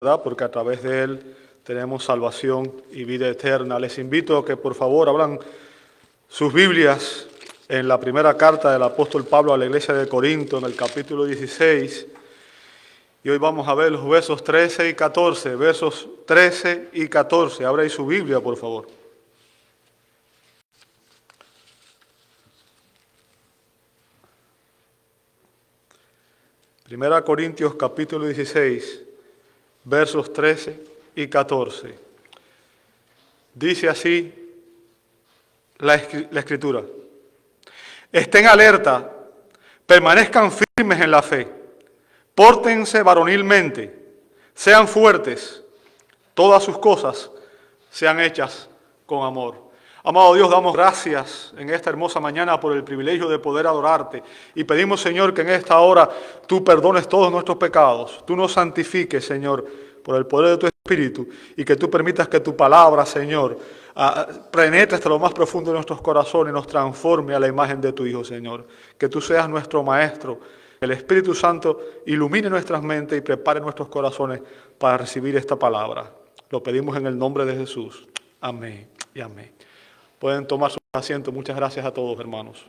¿verdad? Porque a través de Él tenemos salvación y vida eterna. Les invito a que por favor abran sus Biblias en la primera carta del apóstol Pablo a la iglesia de Corinto, en el capítulo 16. Y hoy vamos a ver los versos 13 y 14. Versos 13 y 14. Abra ahí su Biblia, por favor. Primera Corintios capítulo 16, versos 13 y 14. Dice así la Escritura: estén alerta, permanezcan firmes en la fe, pórtense varonilmente, sean fuertes, todas sus cosas sean hechas con amor. Amado Dios, damos gracias en esta hermosa mañana por el privilegio de poder adorarte y pedimos, Señor, que en esta hora tú perdones todos nuestros pecados, tú nos santifiques, Señor, por el poder de tu Espíritu y que tú permitas que tu palabra, Señor, penetre hasta lo más profundo de nuestros corazones y nos transforme a la imagen de tu Hijo, Señor. Que tú seas nuestro Maestro, que el Espíritu Santo ilumine nuestras mentes y prepare nuestros corazones para recibir esta palabra. Lo pedimos en el nombre de Jesús. Amén y amén. Pueden tomar su asiento. Muchas gracias a todos, hermanos.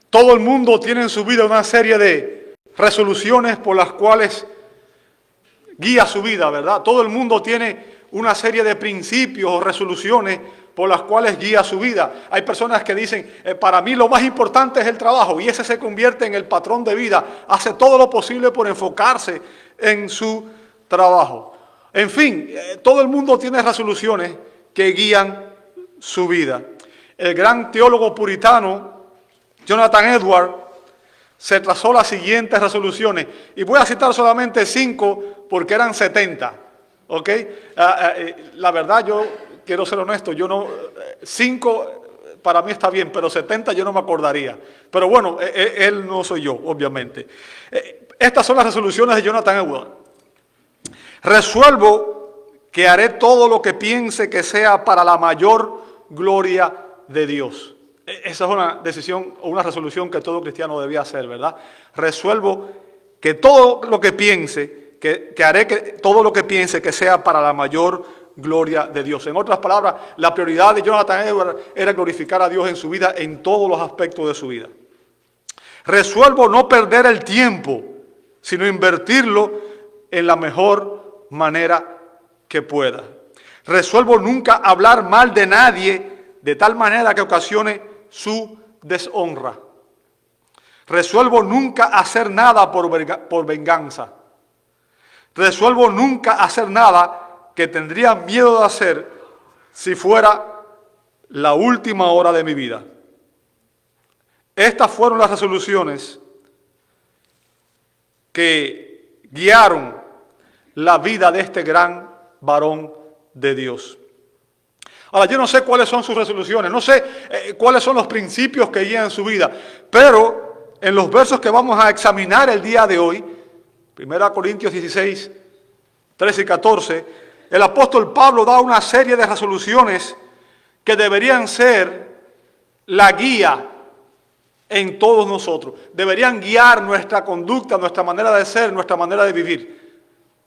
Todo el mundo tiene en su vida una serie de resoluciones por las cuales guía su vida, ¿verdad? Todo el mundo tiene una serie de principios o resoluciones por las cuales guía su vida. Hay personas que dicen, para mí lo más importante es el trabajo, y ese se convierte en el patrón de vida. Hace todo lo posible por enfocarse en su trabajo. En fin, todo el mundo tiene resoluciones que guían su vida. El gran teólogo puritano Jonathan Edwards se trazó las siguientes resoluciones, y voy a citar solamente 5 porque eran 70, ¿ok? La verdad, yo quiero ser honesto, 5 para mí está bien, pero 70 yo no me acordaría. Pero bueno, él no soy yo, obviamente. Estas son las resoluciones de Jonathan Edwards. Resuelvo que haré todo lo que piense que sea para la mayor gloria de Dios. Esa es una decisión o una resolución que todo cristiano debía hacer, ¿verdad? Resuelvo que todo lo que piense, que haré que todo lo que piense que sea para la mayor gloria de Dios. En otras palabras, la prioridad de Jonathan Edwards era glorificar a Dios en su vida, en todos los aspectos de su vida. Resuelvo no perder el tiempo, sino invertirlo en la mejor manera que pueda. Resuelvo nunca hablar mal de nadie de tal manera que ocasione su deshonra. Resuelvo nunca hacer nada por venganza. Resuelvo nunca hacer nada que tendría miedo de hacer si fuera la última hora de mi vida. Estas fueron las resoluciones que guiaron la vida de este gran varón de Dios. Ahora, yo no sé cuáles son sus resoluciones, no sé cuáles son los principios que guían su vida, pero en los versos que vamos a examinar el día de hoy, 1 Corintios 16, 13 y 14, el apóstol Pablo da una serie de resoluciones que deberían ser la guía en todos nosotros. Deberían guiar nuestra conducta, nuestra manera de ser, nuestra manera de vivir.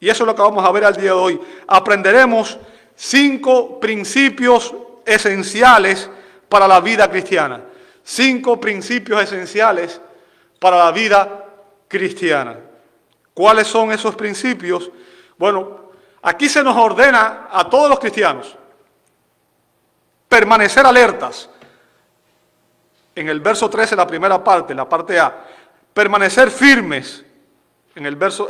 Y eso es lo que vamos a ver al día de hoy. Aprenderemos 5 principios esenciales para la vida cristiana. 5 principios esenciales para la vida cristiana. ¿Cuáles son esos principios? Bueno, aquí se nos ordena a todos los cristianos permanecer alertas. En el verso 13, la primera parte, la parte A. Permanecer firmes. En el verso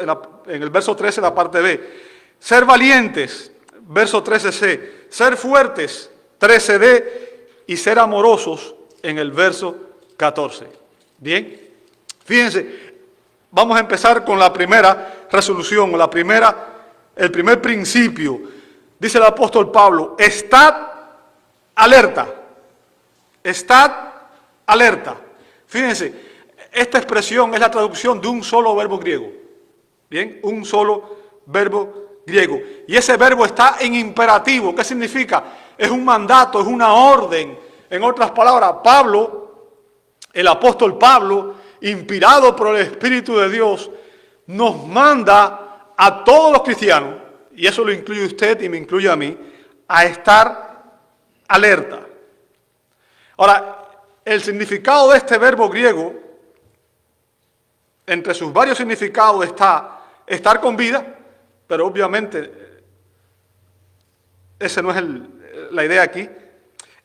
13, la parte B. Ser valientes. Verso 13c, ser fuertes, 13d, y ser amorosos en el verso 14. Bien, fíjense, vamos a empezar con la primera resolución, el primer principio. Dice el apóstol Pablo, estad alerta, estad alerta. Fíjense, esta expresión es la traducción de un solo verbo griego. Bien, un solo verbo griego. Y ese verbo está en imperativo. ¿Qué significa? Es un mandato, es una orden. En otras palabras, Pablo, el apóstol Pablo, inspirado por el Espíritu de Dios, nos manda a todos los cristianos, y eso lo incluye usted y me incluye a mí, a estar alerta. Ahora, el significado de este verbo griego, entre sus varios significados está estar con vida, pero obviamente esa no es la idea aquí.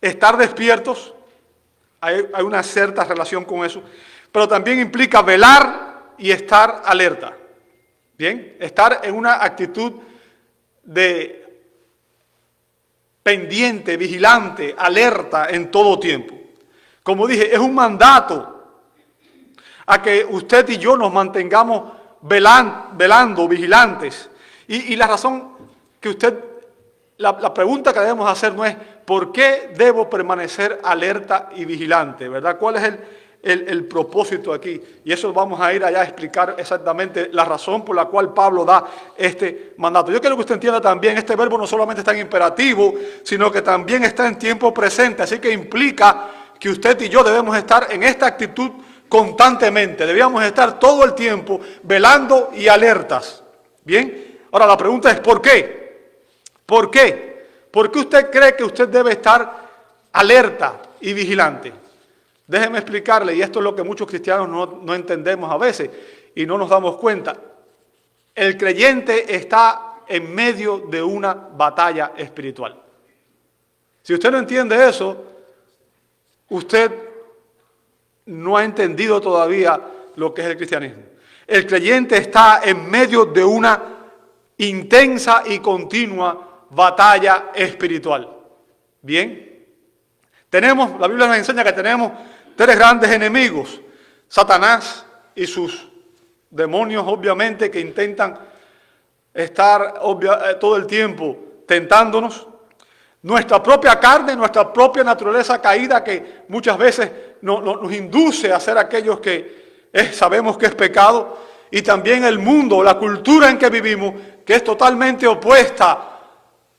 Estar despiertos, hay una cierta relación con eso, pero también implica velar y estar alerta. Bien, estar en una actitud de pendiente, vigilante, alerta en todo tiempo. Como dije, es un mandato a que usted y yo nos mantengamos velando, vigilantes. Y la razón que usted, la pregunta que debemos hacer no es ¿por qué debo permanecer alerta y vigilante? ¿Verdad? ¿Cuál es el propósito aquí? Y eso vamos a ir allá a explicar exactamente la razón por la cual Pablo da este mandato. Yo quiero que usted entienda también, este verbo no solamente está en imperativo, sino que también está en tiempo presente, así que implica que usted y yo debemos estar en esta actitud constantemente, debíamos estar todo el tiempo velando y alertas. Bien, ahora la pregunta es ¿por qué? ¿Por qué? ¿Por qué usted cree que usted debe estar alerta y vigilante? Déjeme explicarle, y esto es lo que muchos cristianos no entendemos a veces y no nos damos cuenta. El creyente está en medio de una batalla espiritual. Si usted no entiende eso, usted no ha entendido todavía lo que es el cristianismo. El creyente está en medio de una intensa y continua batalla espiritual. Bien, la Biblia nos enseña que tenemos tres grandes enemigos: Satanás y sus demonios, obviamente, que intentan estar todo el tiempo tentándonos. Nuestra propia carne, nuestra propia naturaleza caída, que muchas veces nos induce a hacer aquellos que sabemos que es pecado. Y también el mundo, la cultura en que vivimos, que es totalmente opuesta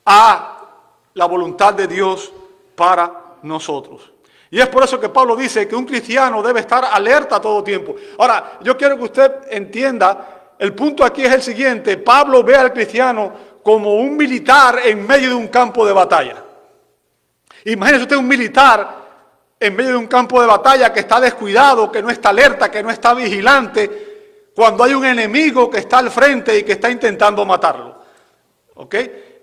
a la voluntad de Dios para nosotros. Y es por eso que Pablo dice que un cristiano debe estar alerta todo tiempo. Ahora, yo quiero que usted entienda, el punto aquí es el siguiente: Pablo ve al cristiano como un militar en medio de un campo de batalla. Imagínese usted un militar en medio de un campo de batalla que está descuidado, que no está alerta, que no está vigilante, cuando hay un enemigo que está al frente y que está intentando matarlo. ¿Ok?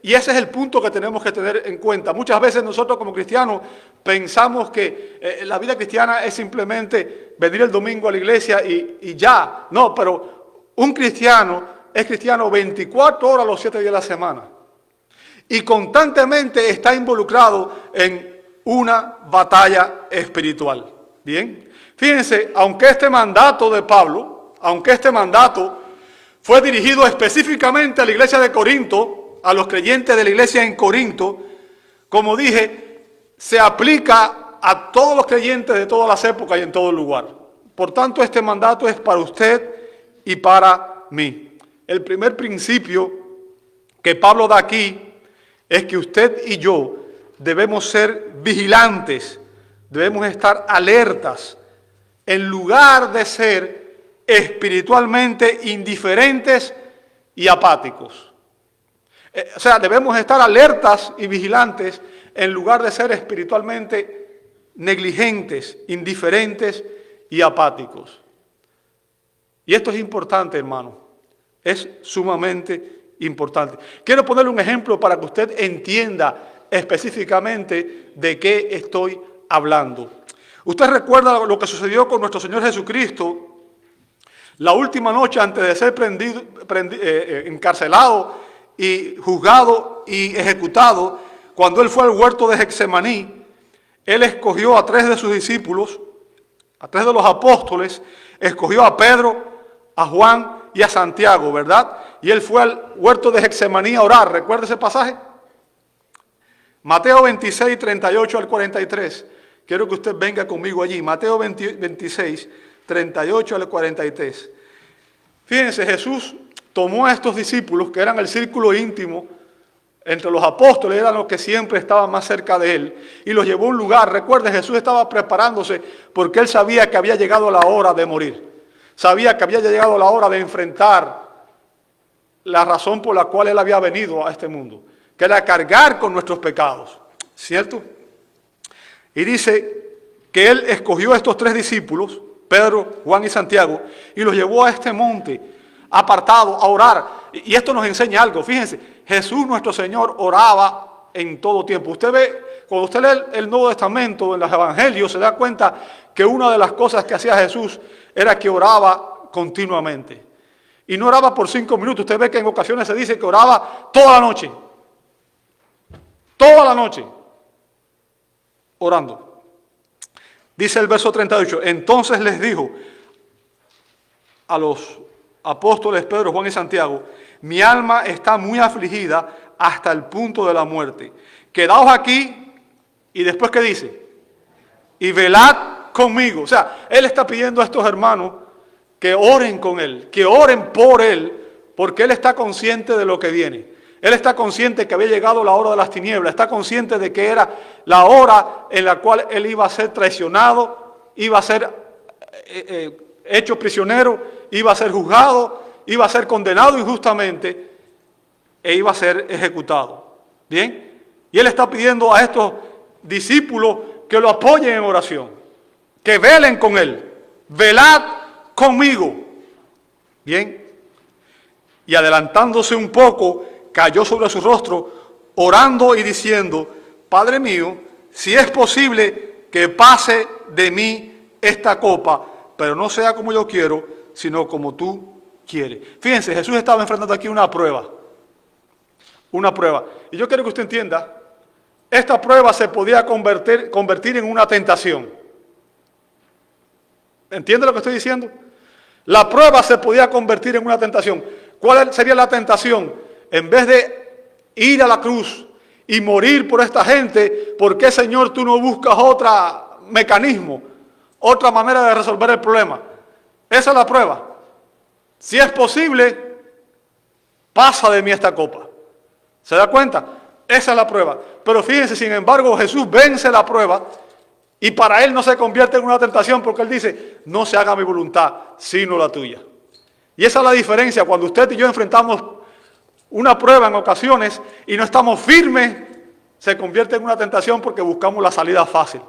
Y ese es el punto que tenemos que tener en cuenta. Muchas veces nosotros como cristianos pensamos que la vida cristiana es simplemente venir el domingo a la iglesia y ya. No, pero un cristiano es cristiano 24 horas los 7 días de la semana. Y constantemente está involucrado en una batalla espiritual. Bien, fíjense, aunque este mandato de Pablo, fue dirigido específicamente a la iglesia de Corinto, a los creyentes de la iglesia en Corinto, como dije, se aplica a todos los creyentes de todas las épocas y en todo lugar. Por tanto, este mandato es para usted y para mí. El primer principio que Pablo da aquí es que usted y yo debemos ser vigilantes, debemos estar alertas, en lugar de ser espiritualmente indiferentes y apáticos. O sea, debemos estar alertas y vigilantes en lugar de ser espiritualmente negligentes, indiferentes y apáticos. Y esto es importante, hermano. Es sumamente importante. Quiero ponerle un ejemplo para que usted entienda específicamente de qué estoy hablando. Usted recuerda lo que sucedió con nuestro Señor Jesucristo la última noche antes de ser encarcelado y juzgado y ejecutado. Cuando Él fue al huerto de Getsemaní, Él escogió a 3 de sus discípulos, a 3 de los apóstoles, escogió a Pedro, a Juan y a Santiago, ¿verdad? Y Él fue al huerto de Getsemaní a orar. ¿Recuerda ese pasaje? Mateo 26, 38 al 43. Quiero que usted venga conmigo allí. Mateo 26, 38 al 43. Fíjense, Jesús tomó a estos discípulos, que eran el círculo íntimo Entre los apóstoles eran los que siempre estaban más cerca de él y los llevó a un lugar. Recuerden, Jesús estaba preparándose porque él sabía que había llegado la hora de morir. Sabía que había llegado la hora de enfrentar la razón por la cual él había venido a este mundo, que era cargar con nuestros pecados, ¿cierto? Y dice que él escogió a estos 3 discípulos, Pedro, Juan y Santiago, y los llevó a este monte apartado a orar. Y esto nos enseña algo. Fíjense, Jesús nuestro Señor oraba en todo tiempo. Usted ve, cuando usted lee el Nuevo Testamento, en los Evangelios, se da cuenta que una de las cosas que hacía Jesús era que oraba continuamente. Y no oraba por 5 minutos. Usted ve que en ocasiones se dice que oraba toda la noche. Toda la noche. Orando. Dice el verso 38, entonces les dijo a los apóstoles Pedro, Juan y Santiago, mi alma está muy afligida hasta el punto de la muerte. Quedaos aquí, y después ¿qué dice? Y velad conmigo. O sea, él está pidiendo a estos hermanos que oren con él, que oren por él, porque él está consciente de lo que viene. Él está consciente que había llegado la hora de las tinieblas, está consciente de que era la hora en la cual él iba a ser traicionado, iba a ser hecho prisionero, iba a ser juzgado, iba a ser condenado injustamente e iba a ser ejecutado. ¿Bien? Y él está pidiendo a estos discípulos que lo apoyen en oración, que velen con él, velad conmigo. ¿Bien? Y adelantándose un poco, cayó sobre su rostro, orando y diciendo, Padre mío, si es posible que pase de mí esta copa, pero no sea como yo quiero, sino como tú quieres. Fíjense, Jesús estaba enfrentando aquí una prueba. Una prueba. Y yo quiero que usted entienda, esta prueba se podía convertir en una tentación. ¿Entiende lo que estoy diciendo? La prueba se podía convertir en una tentación. ¿Cuál sería la tentación? En vez de ir a la cruz y morir por esta gente, ¿por qué, Señor, tú no buscas otro mecanismo, otra manera de resolver el problema? Esa es la prueba. Si es posible, pasa de mí esta copa. ¿Se da cuenta? Esa es la prueba. Pero fíjense, sin embargo, Jesús vence la prueba y para él no se convierte en una tentación porque él dice, no se haga mi voluntad, sino la tuya. Y esa es la diferencia cuando usted y yo enfrentamos una prueba en ocasiones y no estamos firmes, se convierte en una tentación porque buscamos la salida fácil,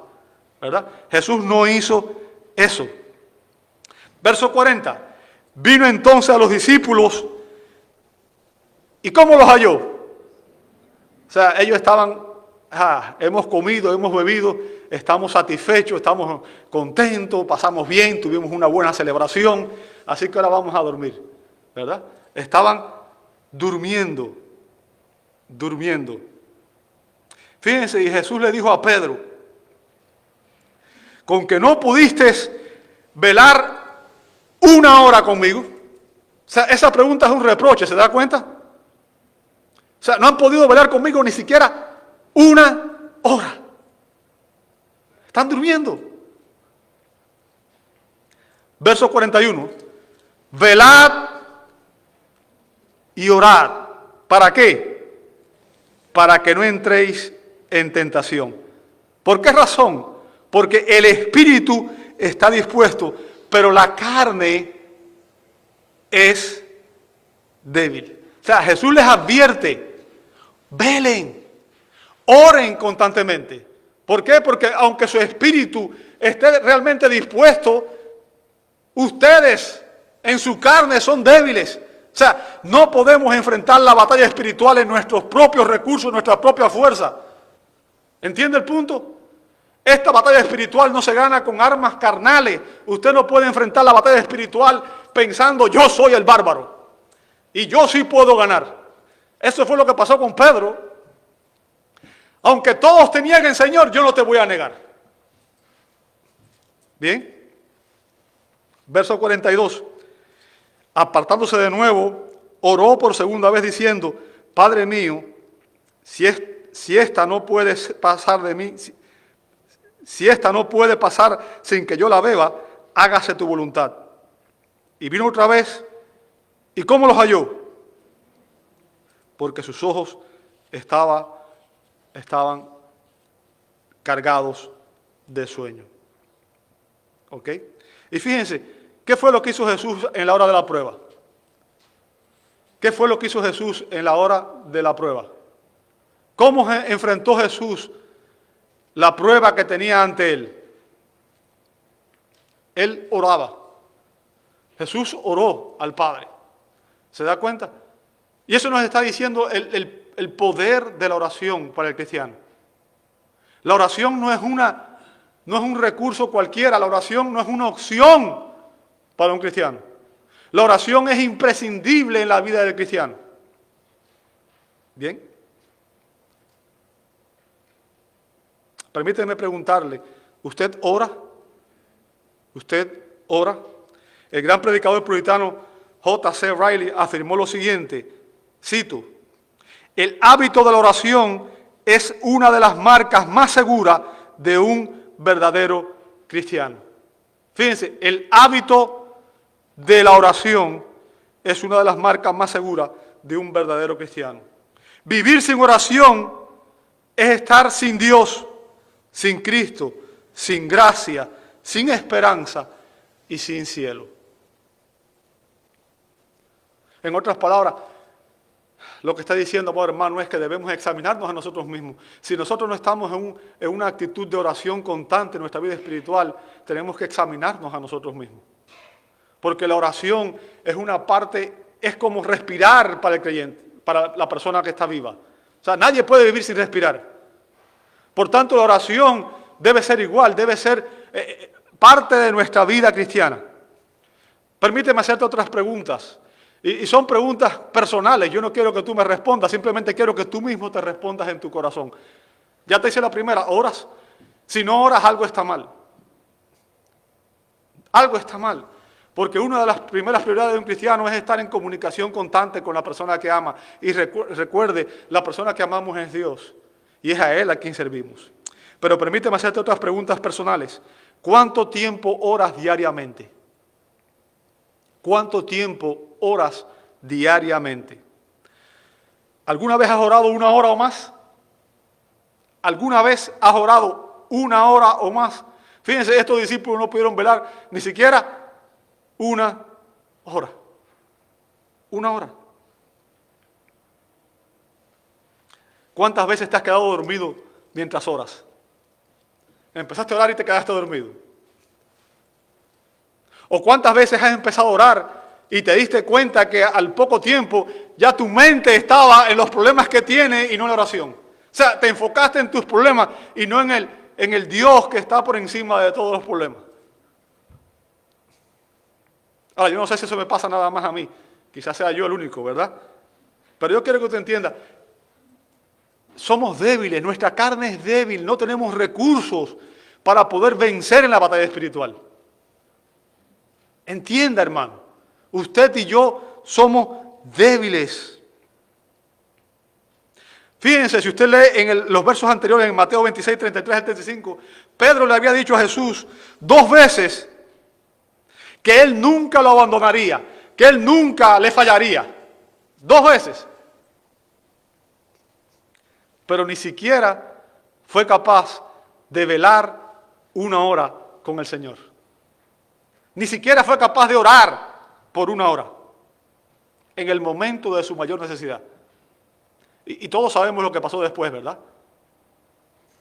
¿verdad? Jesús no hizo eso. Verso 40. Vino entonces a los discípulos ¿y cómo los halló? O sea, ellos estaban, hemos comido, hemos bebido, estamos satisfechos, estamos contentos, pasamos bien, tuvimos una buena celebración, así que ahora vamos a dormir, ¿verdad? Estaban durmiendo. Fíjense, y Jesús le dijo a Pedro, con que no pudiste velar 1 hora conmigo. O sea, esa pregunta es un reproche, ¿se da cuenta? O sea, no han podido velar conmigo ni siquiera 1 hora. Están durmiendo. Verso 41. Velad y orad. ¿Para qué? Para que no entréis en tentación. ¿Por qué razón? Porque el espíritu está dispuesto, pero la carne es débil. O sea, Jesús les advierte, velen, oren constantemente. ¿Por qué? Porque aunque su espíritu esté realmente dispuesto, ustedes en su carne son débiles. O sea, no podemos enfrentar la batalla espiritual en nuestros propios recursos, nuestra propia fuerza. ¿Entiende el punto? Esta batalla espiritual no se gana con armas carnales. Usted no puede enfrentar la batalla espiritual pensando, yo soy el bárbaro y yo sí puedo ganar. Eso fue lo que pasó con Pedro. Aunque todos te nieguen, Señor, yo no te voy a negar. Bien. Verso 42. Apartándose de nuevo, oró por segunda vez diciendo, Padre mío, si esta no puede pasar de mí, si esta no puede pasar sin que yo la beba, hágase tu voluntad. Y vino otra vez, ¿y cómo los halló? Porque sus ojos estaban cargados de sueño. ¿Ok? Y fíjense, ¿qué fue lo que hizo Jesús en la hora de la prueba? ¿Qué fue lo que hizo Jesús en la hora de la prueba? ¿Cómo enfrentó Jesús la prueba que tenía ante él? Él oraba. Jesús oró al Padre. ¿Se da cuenta? Y eso nos está diciendo el poder de la oración para el cristiano. La oración no es un recurso cualquiera, la oración no es una opción para un cristiano. La oración es imprescindible en la vida del cristiano. ¿Bien? Permíteme preguntarle, ¿usted ora? ¿Usted ora? El gran predicador puritano J.C. Riley afirmó lo siguiente, cito, el hábito de la oración es una de las marcas más seguras de un verdadero cristiano. Fíjense, el hábito de la oración es una de las marcas más seguras de un verdadero cristiano. Vivir sin oración es estar sin Dios, sin Cristo, sin gracia, sin esperanza y sin cielo. En otras palabras, lo que está diciendo, amado hermano, es que debemos examinarnos a nosotros mismos. Si nosotros no estamos en una actitud de oración constante en nuestra vida espiritual, tenemos que examinarnos a nosotros mismos. Porque la oración es una parte, es como respirar para el creyente, para la persona que está viva. O sea, nadie puede vivir sin respirar. Por tanto, la oración debe ser igual, debe ser parte de nuestra vida cristiana. Permíteme hacerte otras preguntas. Y son preguntas personales. Yo no quiero que tú me respondas, simplemente quiero que tú mismo te respondas en tu corazón. Ya te hice la primera, ¿oras? Si no oras, algo está mal. Algo está mal. Porque una de las primeras prioridades de un cristiano es estar en comunicación constante con la persona que ama. Y recuerde, la persona que amamos es Dios. Y es a Él a quien servimos. Pero permíteme hacerte otras preguntas personales. ¿Cuánto tiempo oras diariamente? ¿Cuánto tiempo oras diariamente? ¿Alguna vez has orado 1 hora o más? ¿Alguna vez has orado 1 hora o más? Fíjense, estos discípulos no pudieron velar ni siquiera 1 hora. 1 hora. ¿Cuántas veces te has quedado dormido mientras oras? Empezaste a orar y te quedaste dormido. ¿O cuántas veces has empezado a orar y te diste cuenta que al poco tiempo ya tu mente estaba en los problemas que tienes y no en la oración? O sea, te enfocaste en tus problemas y no en el Dios que está por encima de todos los problemas. Ahora, yo no sé si eso me pasa nada más a mí. Quizás sea yo el único, ¿verdad? Pero yo quiero que usted entienda. Somos débiles, nuestra carne es débil, no tenemos recursos para poder vencer en la batalla espiritual. Entienda, hermano, usted y yo somos débiles. Fíjense, si usted lee en los versos anteriores, en Mateo 26, 33 al 35, Pedro le había dicho a Jesús 2 veces que él nunca lo abandonaría, que él nunca le fallaría. 2 veces. Pero ni siquiera fue capaz de velar 1 hora con el Señor. Ni siquiera fue capaz de orar por 1 hora en el momento de su mayor necesidad. Y todos sabemos lo que pasó después, ¿verdad?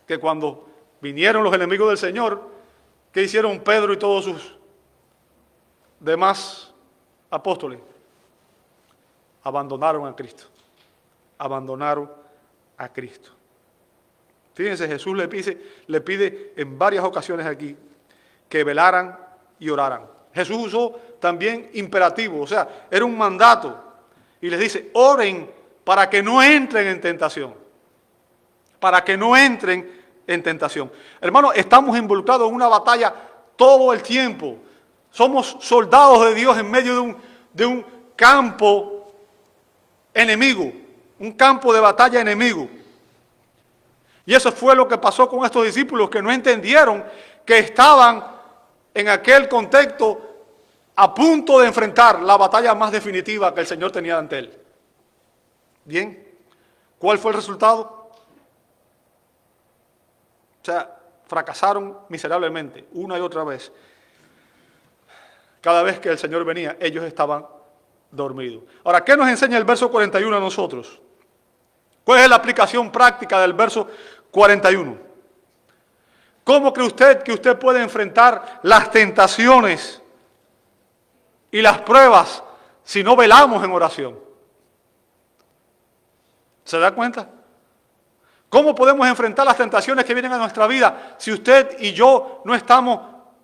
Que cuando vinieron los enemigos del Señor, ¿qué hicieron Pedro y todos sus demás apóstoles? Abandonaron a Cristo. Abandonaron a Cristo. Fíjense, Jesús le pide en varias ocasiones aquí que velaran y oraran. Jesús usó también imperativo, o sea, era un mandato. Y les dice, oren para que no entren en tentación. Para que no entren en tentación. Hermanos, estamos involucrados en una batalla todo el tiempo. Somos soldados de Dios en medio de un campo enemigo. Un campo de batalla enemigo. Y eso fue lo que pasó con estos discípulos que no entendieron que estaban en aquel contexto a punto de enfrentar la batalla más definitiva que el Señor tenía ante él. Bien, ¿Cuál fue el resultado? O sea, fracasaron miserablemente, una y otra vez. Cada vez que el Señor venía, ellos estaban dormidos. Ahora, ¿qué nos enseña el verso 41 a nosotros? ¿Cuál es la aplicación práctica del verso 41? ¿Cómo cree usted que usted puede enfrentar las tentaciones y las pruebas si no velamos en oración? ¿Se da cuenta? ¿Cómo podemos enfrentar las tentaciones que vienen a nuestra vida si usted y yo no estamos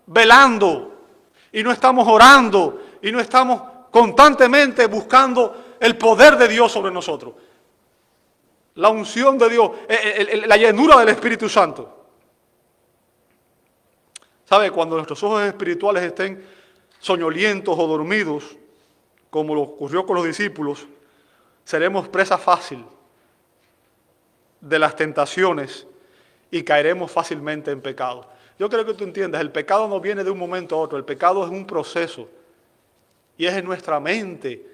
velando y no estamos orando y no estamos constantemente buscando el poder de Dios sobre nosotros? La unción de Dios, la llenura del Espíritu Santo. ¿Sabe? Cuando nuestros ojos espirituales estén soñolientos o dormidos, como lo ocurrió con los discípulos, seremos presa fácil de las tentaciones y caeremos fácilmente en pecado. Yo creo que tú entiendas, el pecado no viene de un momento a otro, el pecado es un proceso y es en nuestra mente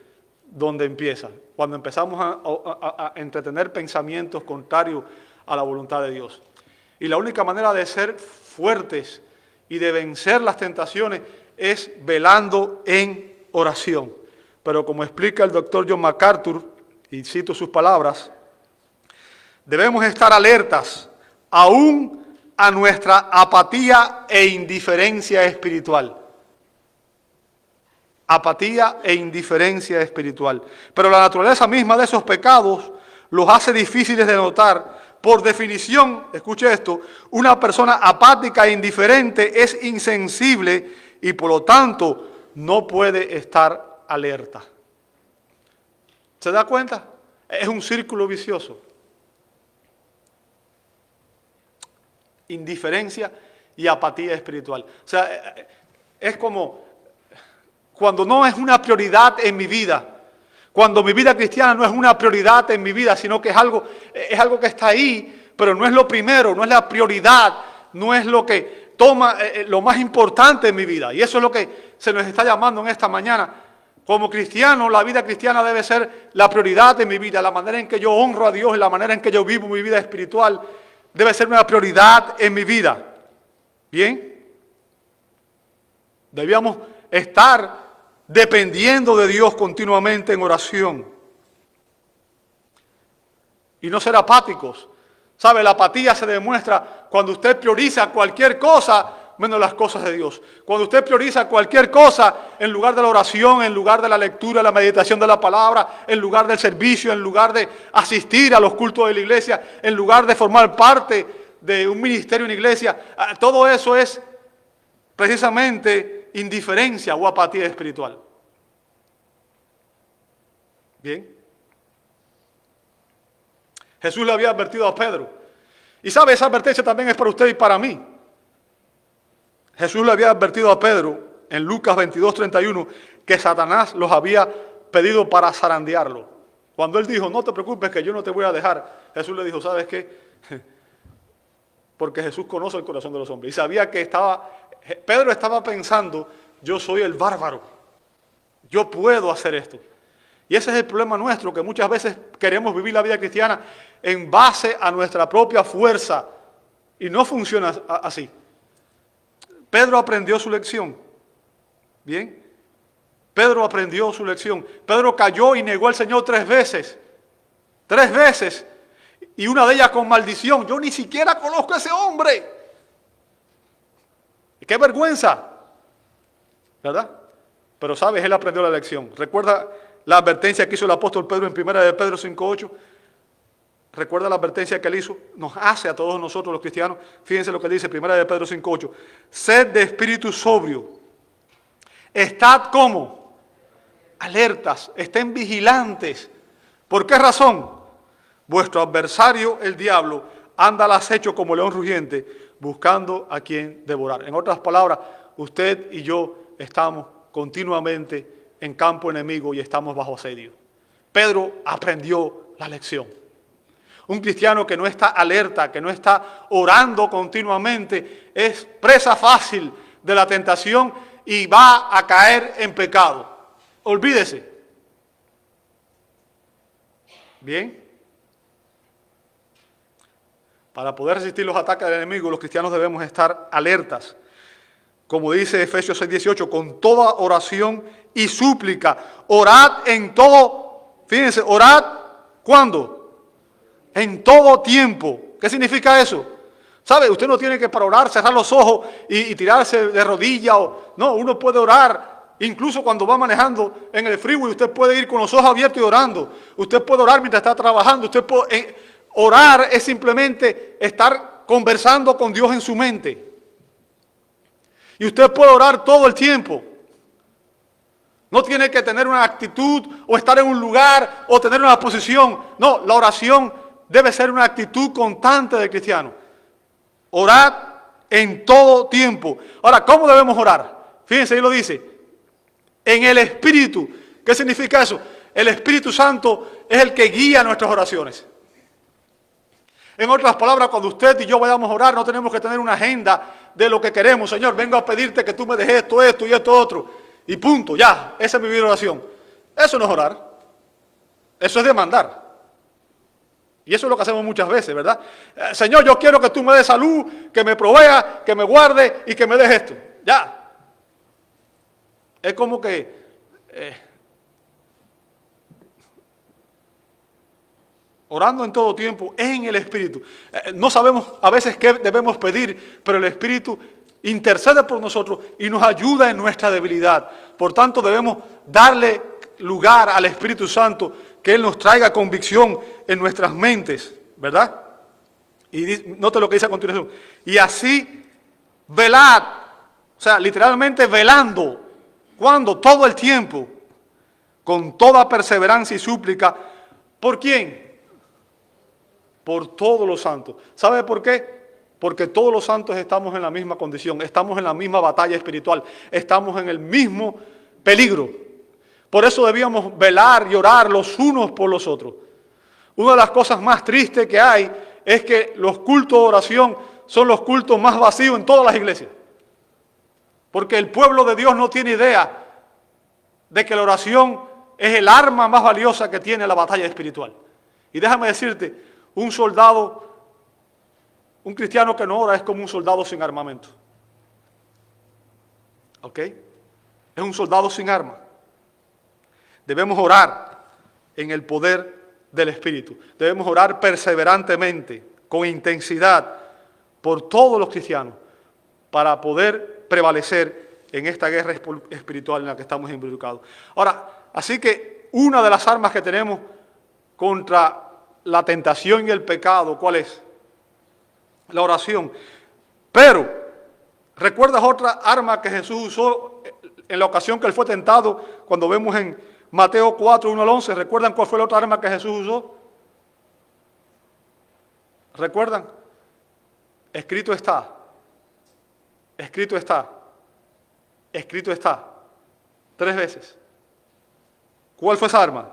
donde empieza, cuando empezamos a entretener pensamientos contrarios a la voluntad de Dios. Y la única manera de ser fuertes y de vencer las tentaciones es velando en oración. Pero como explica el doctor John MacArthur, y cito sus palabras, debemos estar alertas aún a nuestra apatía e indiferencia espiritual. Apatía e indiferencia espiritual. Pero la naturaleza misma de esos pecados los hace difíciles de notar. Por definición, escuche esto, una persona apática e indiferente es insensible y por lo tanto no puede estar alerta. ¿Se da cuenta? Es un círculo vicioso. Indiferencia y apatía espiritual. O sea, es como cuando no es una prioridad en mi vida, cuando mi vida cristiana no es una prioridad en mi vida, sino que es algo que está ahí, pero no es lo primero, no es la prioridad, no es lo que toma lo más importante en mi vida. Y eso es lo que se nos está llamando en esta mañana. Como cristiano, la vida cristiana debe ser la prioridad de mi vida, la manera en que yo honro a Dios y la manera en que yo vivo mi vida espiritual debe ser una prioridad en mi vida. ¿Bien? Debíamos estar dependiendo de Dios continuamente en oración. Y no ser apáticos. ¿Sabe? La apatía se demuestra cuando usted prioriza cualquier cosa menos las cosas de Dios. Cuando usted prioriza cualquier cosa en lugar de la oración, en lugar de la lectura, la meditación de la palabra, en lugar del servicio, en lugar de asistir a los cultos de la iglesia, en lugar de formar parte de un ministerio en la iglesia, todo eso es precisamente indiferencia o apatía espiritual. Bien. Jesús le había advertido a Pedro. Y sabe, esa advertencia también es para usted y para mí. Jesús le había advertido a Pedro en Lucas 22:31 que Satanás los había pedido para zarandearlo. Cuando él dijo, no te preocupes que yo no te voy a dejar, Jesús le dijo, ¿sabes qué? Porque Jesús conoce el corazón de los hombres. Y sabía que Pedro estaba pensando, yo soy el bárbaro, yo puedo hacer esto. Y ese es el problema nuestro, que muchas veces queremos vivir la vida cristiana en base a nuestra propia fuerza. Y no funciona así. Pedro aprendió su lección. Bien. Pedro aprendió su lección. Pedro cayó y negó al Señor 3 veces. 3 veces. Y una de ellas con maldición. Yo ni siquiera conozco a ese hombre. Y qué vergüenza. ¿Verdad? Pero sabes, él aprendió la lección. Recuerda la advertencia que hizo el apóstol Pedro en 1 de Pedro 5:8. Recuerda la advertencia que él hizo, nos hace a todos nosotros los cristianos. Fíjense lo que dice 1 de Pedro 5:8. Sed de espíritu sobrio. Estad como alertas, estén vigilantes. ¿Por qué razón? Vuestro adversario, el diablo, anda al acecho como león rugiente, buscando a quien devorar. En otras palabras, usted y yo estamos continuamente en campo enemigo y estamos bajo asedio. Pedro aprendió la lección. Un cristiano que no está alerta, que no está orando continuamente, es presa fácil de la tentación y va a caer en pecado. Olvídese. Bien. Para poder resistir los ataques del enemigo, los cristianos debemos estar alertas. Como dice Efesios 6:18, con toda oración y súplica. Orad en todo, fíjense, orad, ¿cuándo? En todo tiempo. ¿Qué significa eso? ¿Sabe? Usted no tiene que para orar cerrar los ojos y tirarse de rodillas. No, uno puede orar incluso cuando va manejando en el freeway. Usted puede ir con los ojos abiertos y orando. Usted puede orar mientras está trabajando. Orar es simplemente estar conversando con Dios en su mente. Y usted puede orar todo el tiempo. No tiene que tener una actitud o estar en un lugar o tener una posición. No, la oración debe ser una actitud constante del cristiano. Orad en todo tiempo. Ahora, ¿cómo debemos orar? Fíjense, ahí lo dice. En el Espíritu. ¿Qué significa eso? El Espíritu Santo es el que guía nuestras oraciones. En otras palabras, cuando usted y yo vayamos a orar, no tenemos que tener una agenda de lo que queremos. Señor, vengo a pedirte que tú me dejes esto y esto otro. Y punto, ya, esa es mi oración. Eso no es orar. Eso es demandar. Y eso es lo que hacemos muchas veces, ¿verdad? Señor, yo quiero que tú me des salud, que me provea, que me guarde y que me des esto. Ya. Es como que... orando en todo tiempo, en el Espíritu. No sabemos a veces qué debemos pedir, pero el Espíritu intercede por nosotros y nos ayuda en nuestra debilidad. Por tanto, debemos darle lugar al Espíritu Santo, que Él nos traiga convicción en nuestras mentes, ¿verdad? Y note lo que dice a continuación. Y así, velad, o sea, literalmente velando, ¿cuándo? Todo el tiempo, con toda perseverancia y súplica. ¿Por quién? Por todos los santos. ¿Sabe por qué? Porque todos los santos estamos en la misma condición, estamos en la misma batalla espiritual, estamos en el mismo peligro. Por eso debíamos velar y orar los unos por los otros. Una de las cosas más tristes que hay es que los cultos de oración son los cultos más vacíos en todas las iglesias. Porque el pueblo de Dios no tiene idea de que la oración es el arma más valiosa que tiene la batalla espiritual. Y déjame decirte, un soldado, un cristiano que no ora es como un soldado sin armamento. ¿Ok? Es un soldado sin arma. Debemos orar en el poder del Espíritu. Debemos orar perseverantemente, con intensidad, por todos los cristianos, para poder prevalecer en esta guerra espiritual en la que estamos involucrados. Ahora, así que una de las armas que tenemos contra la tentación y el pecado, ¿cuál es? La oración. Pero, ¿recuerdas otra arma que Jesús usó en la ocasión que Él fue tentado? Cuando vemos en Mateo 4, 1 al 11, ¿recuerdan cuál fue la otra arma que Jesús usó? ¿Recuerdan? Escrito está. Escrito está. Escrito está. 3 veces. ¿Cuál fue esa arma?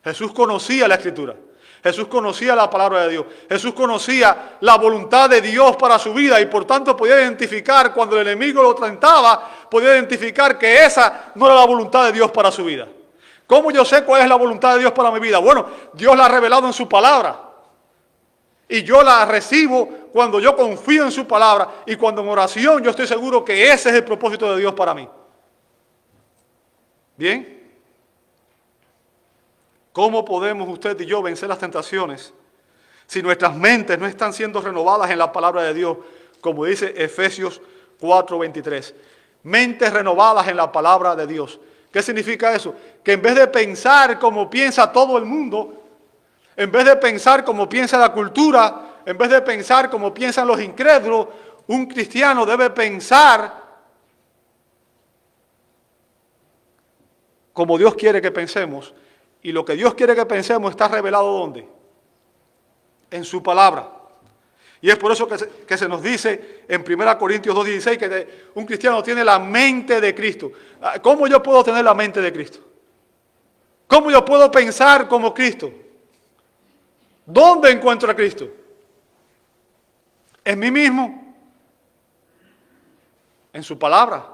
Jesús conocía la Escritura. Jesús conocía la palabra de Dios. Jesús conocía la voluntad de Dios para su vida y por tanto podía identificar cuando el enemigo lo tentaba, podía identificar que esa no era la voluntad de Dios para su vida. ¿Cómo yo sé cuál es la voluntad de Dios para mi vida? Bueno, Dios la ha revelado en su palabra. Y yo la recibo cuando yo confío en su palabra y cuando en oración yo estoy seguro que ese es el propósito de Dios para mí. ¿Bien? ¿Cómo podemos usted y yo vencer las tentaciones si nuestras mentes no están siendo renovadas en la palabra de Dios, como dice Efesios 4:23? Mentes renovadas en la palabra de Dios. ¿Qué significa eso? Que en vez de pensar como piensa todo el mundo, en vez de pensar como piensa la cultura, en vez de pensar como piensan los incrédulos, un cristiano debe pensar como Dios quiere que pensemos. Y lo que Dios quiere que pensemos está revelado ¿dónde? En su palabra. Y es por eso que se nos dice en 1 Corintios 2:16 que un cristiano tiene la mente de Cristo. ¿Cómo yo puedo tener la mente de Cristo? ¿Cómo yo puedo pensar como Cristo? ¿Dónde encuentro a Cristo? ¿En mí mismo? ¿En su palabra?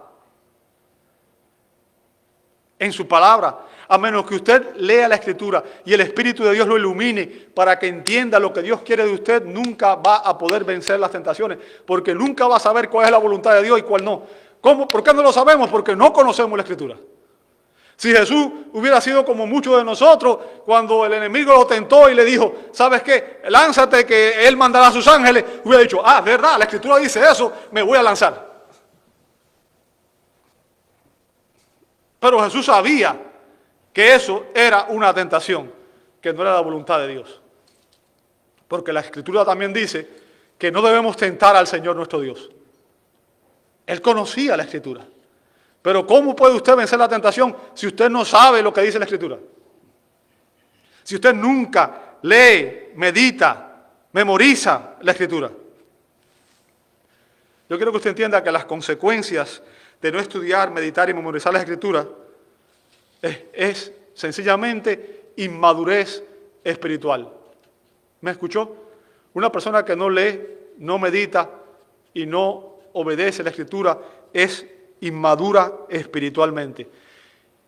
en su palabra, a menos que usted lea la Escritura y el Espíritu de Dios lo ilumine para que entienda lo que Dios quiere de usted, nunca va a poder vencer las tentaciones, porque nunca va a saber cuál es la voluntad de Dios y cuál no. ¿Cómo? ¿Por qué no lo sabemos? Porque no conocemos la Escritura. Si Jesús hubiera sido como muchos de nosotros, cuando el enemigo lo tentó y le dijo, ¿sabes qué? Lánzate que Él mandará a sus ángeles, hubiera dicho, verdad, la Escritura dice eso, me voy a lanzar. Pero Jesús sabía que eso era una tentación, que no era la voluntad de Dios. Porque la Escritura también dice que no debemos tentar al Señor nuestro Dios. Él conocía la Escritura. Pero ¿cómo puede usted vencer la tentación si usted no sabe lo que dice la Escritura? Si usted nunca lee, medita, memoriza la Escritura. Yo quiero que usted entienda que las consecuencias de no estudiar, meditar y memorizar la Escritura es sencillamente inmadurez espiritual. ¿Me escuchó? Una persona que no lee, no medita y no obedece la Escritura es inmadura espiritualmente.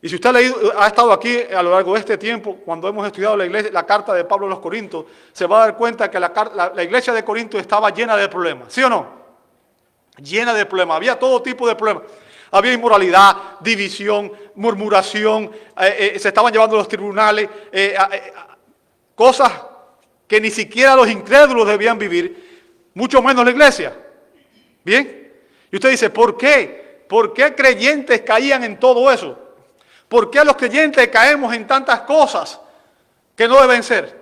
Y si usted ha estado aquí a lo largo de este tiempo, cuando hemos estudiado la carta de Pablo a los Corintios, se va a dar cuenta que la iglesia de Corinto estaba llena de problemas, ¿sí o no? Llena de problemas, había todo tipo de problemas. Había inmoralidad, división, murmuración, se estaban llevando a los tribunales, cosas que ni siquiera los incrédulos debían vivir, mucho menos la iglesia. ¿Bien? Y usted dice, ¿por qué? ¿Por qué creyentes caían en todo eso? ¿Por qué los creyentes caemos en tantas cosas que no deben ser?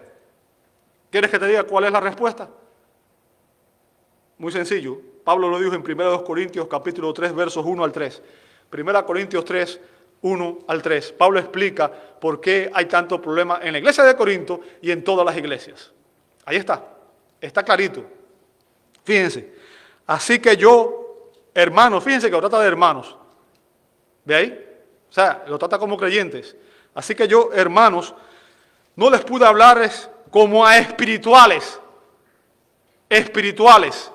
¿Quieres que te diga cuál es la respuesta? Muy sencillo. Pablo lo dijo en 1 Corintios capítulo 3, versos 1 al 3. 1 Corintios 3, 1 al 3. Pablo explica por qué hay tanto problema en la iglesia de Corinto y en todas las iglesias. Ahí está. Está clarito. Fíjense. Así que yo, hermanos, fíjense que lo trata de hermanos. ¿Ve ahí? O sea, lo trata como creyentes. Así que yo, hermanos, no les pude hablarles como a espirituales. Espirituales.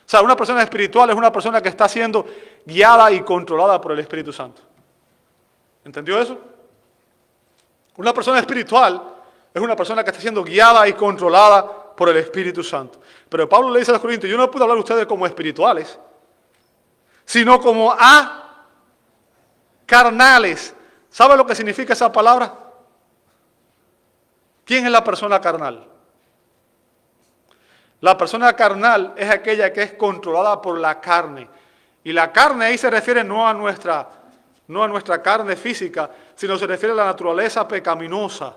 O sea, una persona espiritual es una persona que está siendo guiada y controlada por el Espíritu Santo. ¿Entendió eso? Una persona espiritual es una persona que está siendo guiada y controlada por el Espíritu Santo. Pero Pablo le dice a los Corintios, yo no puedo hablar a ustedes como espirituales, sino como a carnales. ¿Sabe lo que significa esa palabra? ¿Quién es la persona carnal? La persona carnal es aquella que es controlada por la carne. Y la carne ahí se refiere no a nuestra carne física, sino se refiere a la naturaleza pecaminosa.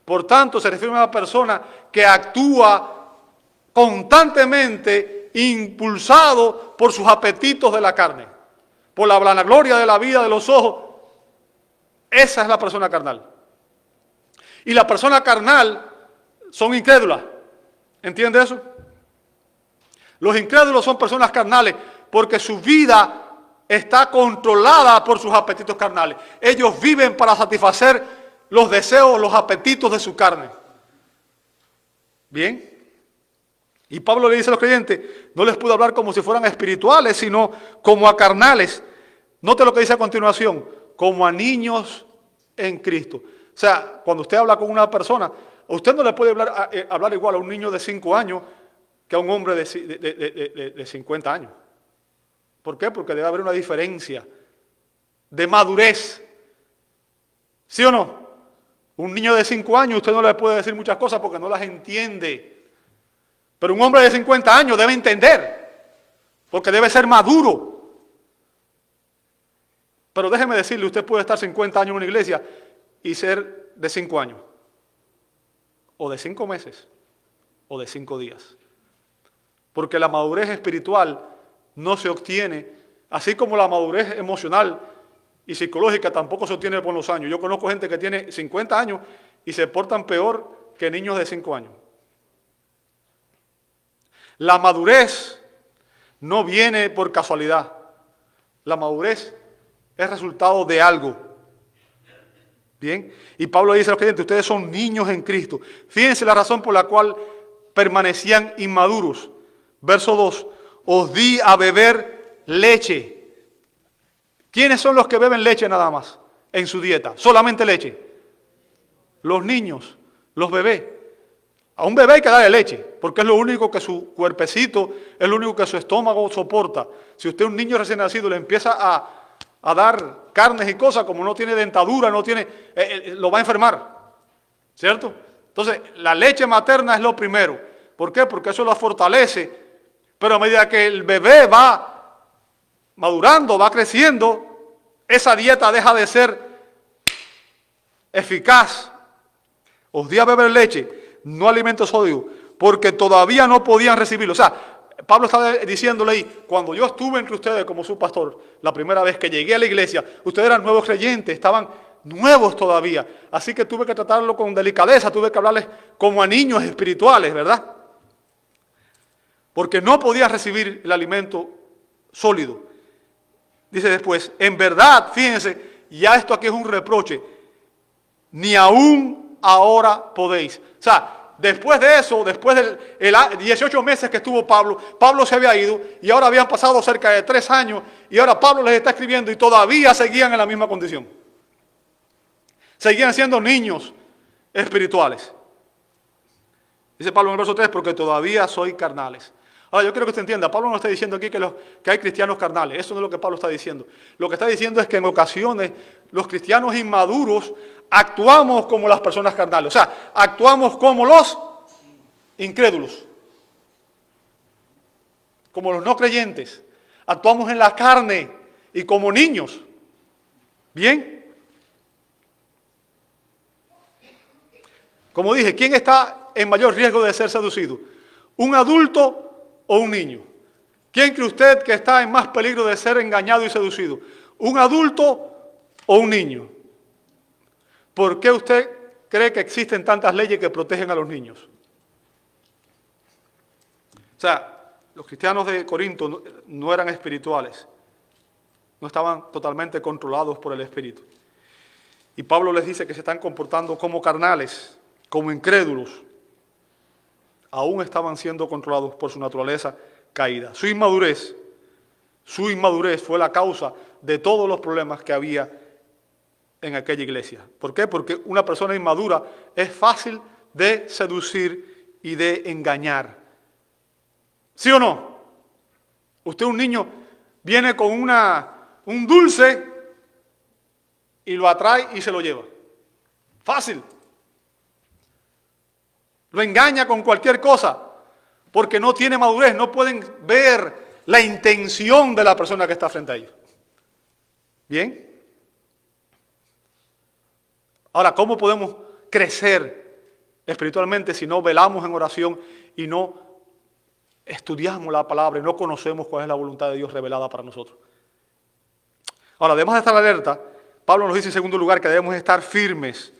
Por tanto, se refiere a una persona que actúa constantemente impulsado por sus apetitos de la carne, por la vanagloria de la vida, de los ojos. Esa es la persona carnal. Y la persona carnal son incrédulas. ¿Entiende eso? Los incrédulos son personas carnales porque su vida está controlada por sus apetitos carnales. Ellos viven para satisfacer los deseos, los apetitos de su carne. ¿Bien? Y Pablo le dice a los creyentes, no les puedo hablar como si fueran espirituales, sino como a carnales. Note lo que dice a continuación, como a niños en Cristo. O sea, cuando usted habla con una persona, usted no le puede hablar igual a un niño de 5 años que a un hombre de 50 años. ¿Por qué? Porque debe haber una diferencia de madurez. ¿Sí o no? Un niño de 5 años usted no le puede decir muchas cosas porque no las entiende. Pero un hombre de 50 años debe entender, porque debe ser maduro. Pero déjeme decirle, usted puede estar 50 años en una iglesia y ser de 5 años, o de 5 meses, o de 5 días. Porque la madurez espiritual no se obtiene, así como la madurez emocional y psicológica tampoco se obtiene con los años. Yo conozco gente que tiene 50 años y se portan peor que niños de 5 años. La madurez no viene por casualidad. La madurez es resultado de algo. Bien, y Pablo dice a los creyentes, ustedes son niños en Cristo. Fíjense la razón por la cual permanecían inmaduros. Verso 2, os di a beber leche. ¿Quiénes son los que beben leche nada más? en su dieta? Solamente leche. Los niños, los bebés. A un bebé hay que darle leche, porque es lo único que su cuerpecito, es lo único que su estómago soporta. Si usted un niño recién nacido le empieza a dar carnes y cosas, como no tiene dentadura, no tiene, lo va a enfermar, ¿cierto? Entonces, la leche materna es lo primero. ¿Por qué? Porque eso lo fortalece, pero a medida que el bebé va madurando, va creciendo, esa dieta deja de ser eficaz. Os di a beber leche, no alimentos sólidos, porque todavía no podían recibirlo. O sea, Pablo está diciéndole ahí, cuando yo estuve entre ustedes como su pastor, la primera vez que llegué a la iglesia, ustedes eran nuevos creyentes, estaban nuevos todavía, así que tuve que tratarlo con delicadeza, tuve que hablarles como a niños espirituales, ¿verdad? Porque no podían recibir el alimento sólido. Dice después, en verdad, fíjense, ya esto aquí es un reproche, ni aún ahora podéis. O sea, después de eso, después de 18 meses que estuvo Pablo, Pablo se había ido y ahora habían pasado cerca de 3 años y ahora Pablo les está escribiendo y todavía seguían en la misma condición. Seguían siendo niños espirituales. Dice Pablo en el verso 3, porque todavía soy carnales. Ahora, yo quiero que usted entienda, Pablo no está diciendo aquí que hay cristianos carnales, eso no es lo que Pablo está diciendo. Lo que está diciendo es que en ocasiones los cristianos inmaduros actuamos como las personas carnales, o sea, actuamos como los incrédulos, como los no creyentes, actuamos en la carne y como niños. ¿Bien? Como dije, ¿quién está en mayor riesgo de ser seducido? ¿Un adulto o un niño? ¿Quién cree usted que está en más peligro de ser engañado y seducido? ¿Un adulto o un niño? ¿Por qué usted cree que existen tantas leyes que protegen a los niños? O sea, los cristianos de Corinto no eran espirituales, no estaban totalmente controlados por el Espíritu. Y Pablo les dice que se están comportando como carnales, como incrédulos. Aún estaban siendo controlados por su naturaleza caída. Su inmadurez fue la causa de todos los problemas que había en aquella iglesia. ¿Por qué? Porque una persona inmadura es fácil de seducir y de engañar. ¿Sí o no? Usted, un niño, viene con un dulce y lo atrae y se lo lleva. Fácil. Lo engaña con cualquier cosa, porque no tiene madurez, no pueden ver la intención de la persona que está frente a ellos. ¿Bien? Ahora, ¿cómo podemos crecer espiritualmente si no velamos en oración y no estudiamos la palabra y no conocemos cuál es la voluntad de Dios revelada para nosotros? Ahora, además de estar alerta, Pablo nos dice en segundo lugar que debemos estar firmes.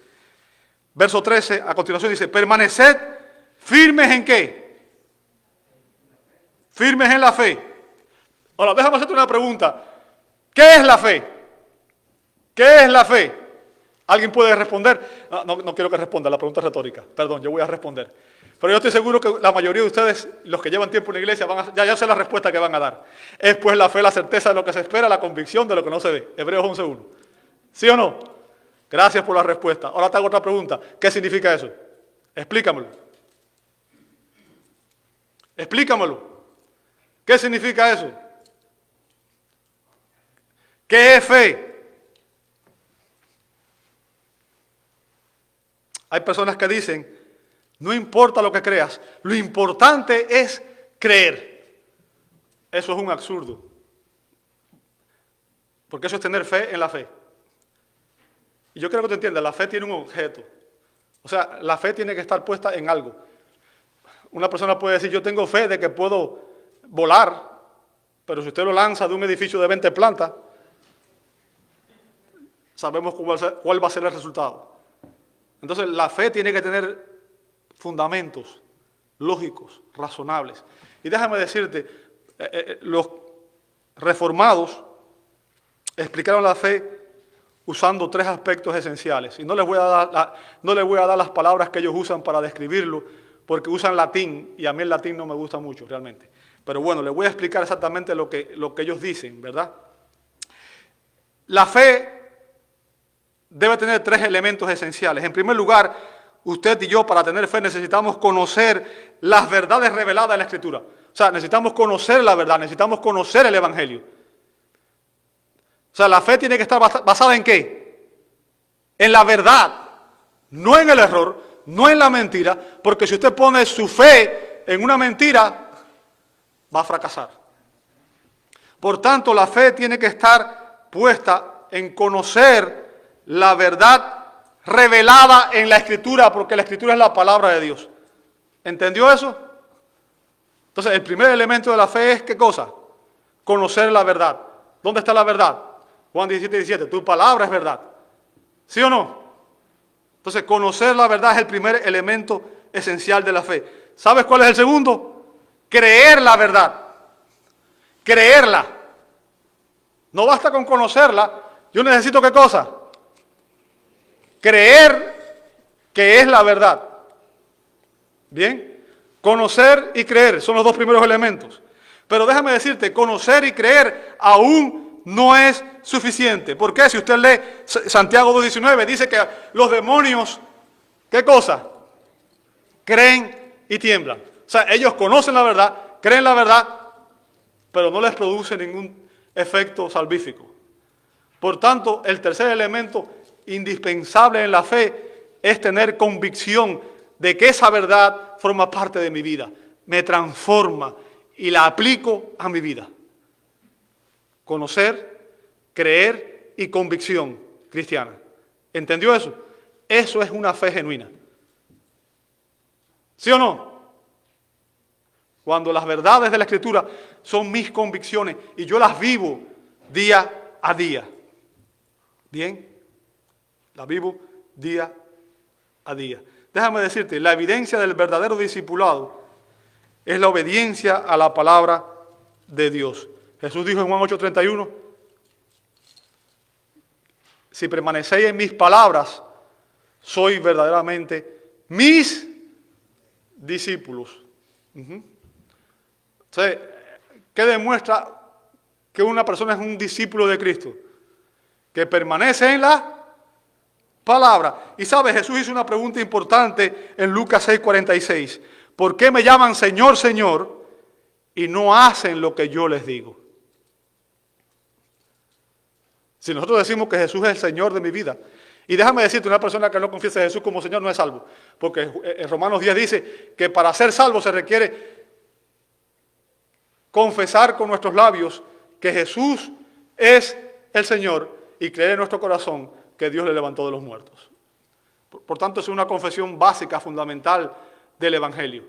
Verso 13, a continuación dice, permaneced firmes ¿en qué? Firmes en la fe. Ahora, déjame hacerte una pregunta. ¿Qué es la fe? ¿Qué es la fe? ¿Alguien puede responder? No quiero que responda, la pregunta es retórica. Perdón, yo voy a responder. Pero yo estoy seguro que la mayoría de ustedes, los que llevan tiempo en la iglesia, ya sé la respuesta que van a dar. Es pues la fe, la certeza de lo que se espera, la convicción de lo que no se ve. Hebreos 11:1. ¿Sí o no? Gracias por la respuesta. Ahora te hago otra pregunta. ¿Qué significa eso? Explícamelo. Explícamelo. ¿Qué significa eso? ¿Qué es fe? Hay personas que dicen, no importa lo que creas, lo importante es creer. Eso es un absurdo. Porque eso es tener fe en la fe. Y yo quiero que te entiendas, la fe tiene un objeto. O sea, la fe tiene que estar puesta en algo. Una persona puede decir, yo tengo fe de que puedo volar, pero si usted lo lanza de un edificio de 20 plantas, sabemos cuál va a ser el resultado. Entonces, la fe tiene que tener fundamentos lógicos, razonables. Y déjame decirte, los reformados explicaron la fe usando 3 aspectos esenciales. Y no les voy a dar las palabras que ellos usan para describirlo, porque usan latín, y a mí el latín no me gusta mucho realmente. Pero bueno, les voy a explicar exactamente lo que ellos dicen, ¿verdad? La fe debe tener tres elementos esenciales. En primer lugar, usted y yo, para tener fe, necesitamos conocer las verdades reveladas en la Escritura. O sea, necesitamos conocer la verdad, necesitamos conocer el Evangelio. O sea, la fe tiene que estar basada ¿en qué? En la verdad, no en el error, no en la mentira, porque si usted pone su fe en una mentira, va a fracasar. Por tanto, la fe tiene que estar puesta en conocer la verdad revelada en la Escritura, porque la Escritura es la palabra de Dios. ¿Entendió eso? Entonces, el primer elemento de la fe es ¿qué cosa? Conocer la verdad. ¿Dónde está la verdad? Juan 17:17, tu palabra es verdad. ¿Sí o no? Entonces, conocer la verdad es el primer elemento esencial de la fe. ¿Sabes cuál es el segundo? Creer la verdad. Creerla. No basta con conocerla. Yo necesito ¿qué cosa? Creer que es la verdad. Bien. Conocer y creer son los dos primeros elementos. Pero déjame decirte, conocer y creer aún no es suficiente. ¿Por qué? Si usted lee Santiago 2:19, dice que los demonios, ¿qué cosa? Creen y tiemblan. O sea, ellos conocen la verdad, creen la verdad, pero no les produce ningún efecto salvífico. Por tanto, el tercer elemento indispensable en la fe es tener convicción de que esa verdad forma parte de mi vida, me transforma y la aplico a mi vida. Conocer, creer y convicción cristiana. ¿Entendió eso? Eso es una fe genuina. ¿Sí o no? Cuando las verdades de la Escritura son mis convicciones y yo las vivo día a día. ¿Bien? Las vivo día a día. Déjame decirte, la evidencia del verdadero discipulado es la obediencia a la palabra de Dios. Jesús dijo en Juan 8:31, si permanecéis en mis palabras, sois verdaderamente mis discípulos. Entonces, ¿qué demuestra que una persona es un discípulo de Cristo? Que permanece en la palabra. Y sabe, Jesús hizo una pregunta importante en Lucas 6:46. ¿Por qué me llaman Señor, Señor, y no hacen lo que yo les digo? Si nosotros decimos que Jesús es el Señor de mi vida, y déjame decirte, una persona que no confiesa a Jesús como Señor no es salvo, porque en Romanos 10 dice que para ser salvo se requiere confesar con nuestros labios que Jesús es el Señor y creer en nuestro corazón que Dios le levantó de los muertos. Por tanto, es una confesión básica, fundamental del Evangelio.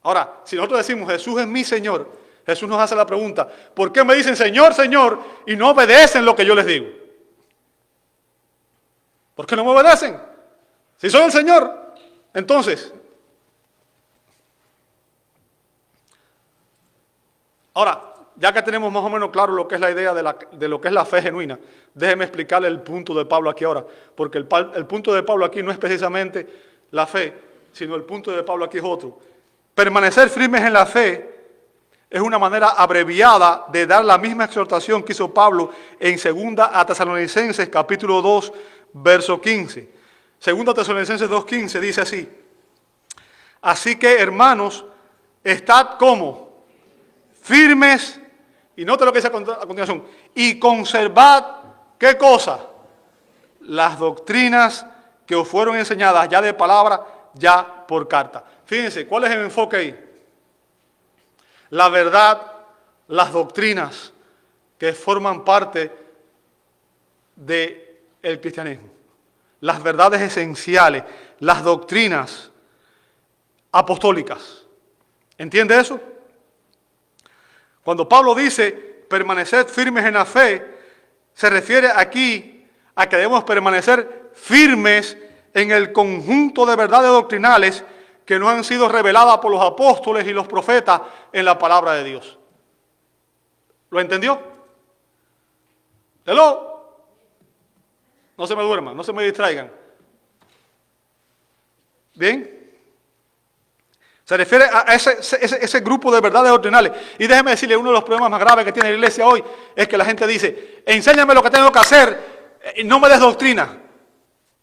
Ahora, si nosotros decimos Jesús es mi Señor, Jesús nos hace la pregunta, ¿por qué me dicen Señor, Señor y no obedecen lo que yo les digo? ¿Por qué no me obedecen? Si soy el Señor, entonces. Ahora, ya que tenemos más o menos claro lo que es la idea de lo que es la fe genuina, déjeme explicarle el punto de Pablo aquí ahora, porque el punto de Pablo aquí no es precisamente la fe, sino el punto de Pablo aquí es otro. Permanecer firmes en la fe es una manera abreviada de dar la misma exhortación que hizo Pablo en 2 a Tesalonicenses capítulo 2, verso 15. 2 Tesalonicenses 2:15 dice así: así que, hermanos, estad como firmes, y note lo que dice a continuación, y conservad, ¿qué cosa? Las doctrinas que os fueron enseñadas, ya de palabra, ya por carta. Fíjense, ¿cuál es el enfoque ahí? La verdad, las doctrinas que forman parte del cristianismo. Las verdades esenciales, las doctrinas apostólicas. ¿Entiende eso? Cuando Pablo dice permanecer firmes en la fe, se refiere aquí a que debemos permanecer firmes en el conjunto de verdades doctrinales que nos han sido reveladas por los apóstoles y los profetas en la palabra de Dios. ¿Lo entendió? ¿Hello? No se me duerman, no se me distraigan. ¿Bien? Se refiere a ese grupo de verdades doctrinales. Y déjeme decirle, uno de los problemas más graves que tiene la iglesia hoy es que la gente dice, enséñame lo que tengo que hacer, No me des doctrina.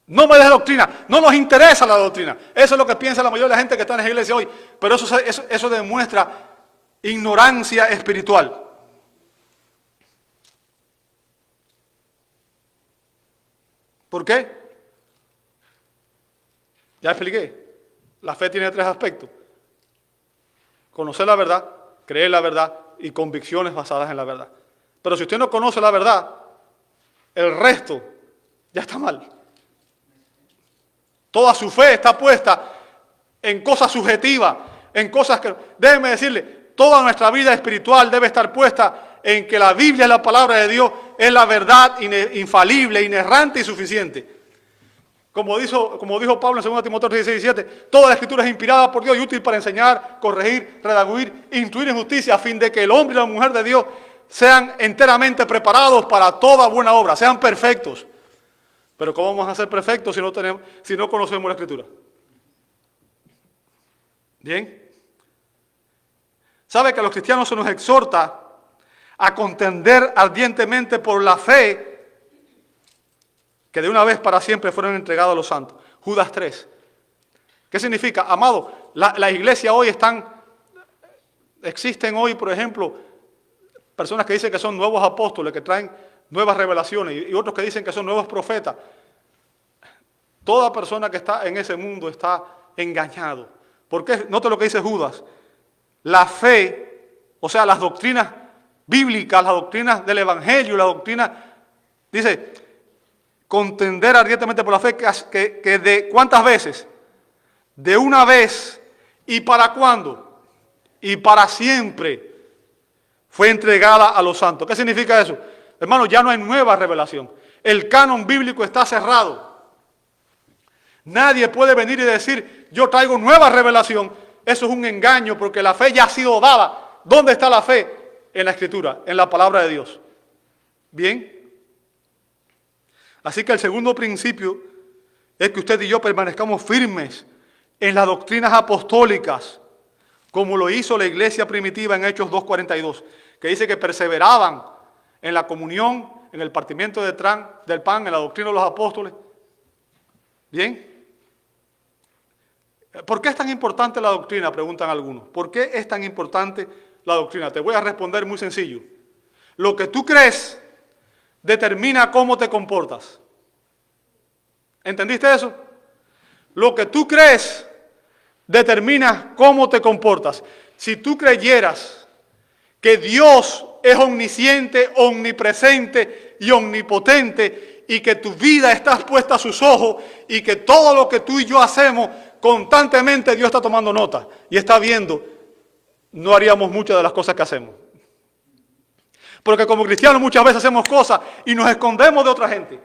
No me des doctrina. No nos interesa la doctrina. Eso es lo que piensa la mayoría de la gente que está en la iglesia hoy. Pero eso demuestra ignorancia espiritual. ¿Por qué? Ya expliqué. La fe tiene 3 aspectos. Conocer la verdad, creer la verdad y convicciones basadas en la verdad. Pero si usted no conoce la verdad, el resto ya está mal. Toda su fe está puesta en cosas subjetivas, en cosas que... Déjeme decirle, toda nuestra vida espiritual debe estar puesta en que la Biblia, la palabra de Dios, es la verdad infalible, inerrante y suficiente. Como dijo Pablo en 2 Timoteo 16:17, toda la escritura es inspirada por Dios y útil para enseñar, corregir, redarguir, instruir en justicia, a fin de que el hombre y la mujer de Dios sean enteramente preparados para toda buena obra, sean perfectos. Pero ¿cómo vamos a ser perfectos si no conocemos la escritura? ¿Bien? ¿Sabe que a los cristianos se nos exhorta a contender ardientemente por la fe que de una vez para siempre fueron entregados a los santos? Judas 3. ¿Qué significa? Amado, la iglesia hoy existen hoy, por ejemplo, personas que dicen que son nuevos apóstoles, que traen nuevas revelaciones, y otros que dicen que son nuevos profetas. Toda persona que está en ese mundo está engañado. ¿Por qué? Note lo que dice Judas. La fe, o sea, las doctrinas bíblicas, las doctrinas del Evangelio, la doctrina, dice, contender ardientemente por la fe, que de ¿cuántas veces? De una vez. ¿Y para cuándo? Y para siempre fue entregada a los santos. ¿Qué significa eso? Hermano, ya no hay nueva revelación. El canon bíblico está cerrado. Nadie puede venir y decir, yo traigo nueva revelación. Eso es un engaño porque la fe ya ha sido dada. ¿Dónde está la fe? En la Escritura, en la palabra de Dios. ¿Bien? Así que el segundo principio es que usted y yo permanezcamos firmes en las doctrinas apostólicas, como lo hizo la iglesia primitiva en Hechos 2:42, que dice que perseveraban en la comunión, en el partimiento del pan, en la doctrina de los apóstoles. ¿Bien? ¿Por qué es tan importante la doctrina? Preguntan algunos. ¿Por qué es tan importante la doctrina? Te voy a responder muy sencillo. Lo que tú crees determina cómo te comportas. ¿Entendiste eso? Lo que tú crees determina cómo te comportas. Si tú creyeras que Dios es omnisciente, omnipresente y omnipotente y que tu vida está puesta a sus ojos y que todo lo que tú y yo hacemos constantemente Dios está tomando nota y está viendo, no haríamos muchas de las cosas que hacemos. Porque como cristianos muchas veces hacemos cosas y nos escondemos de otra gente.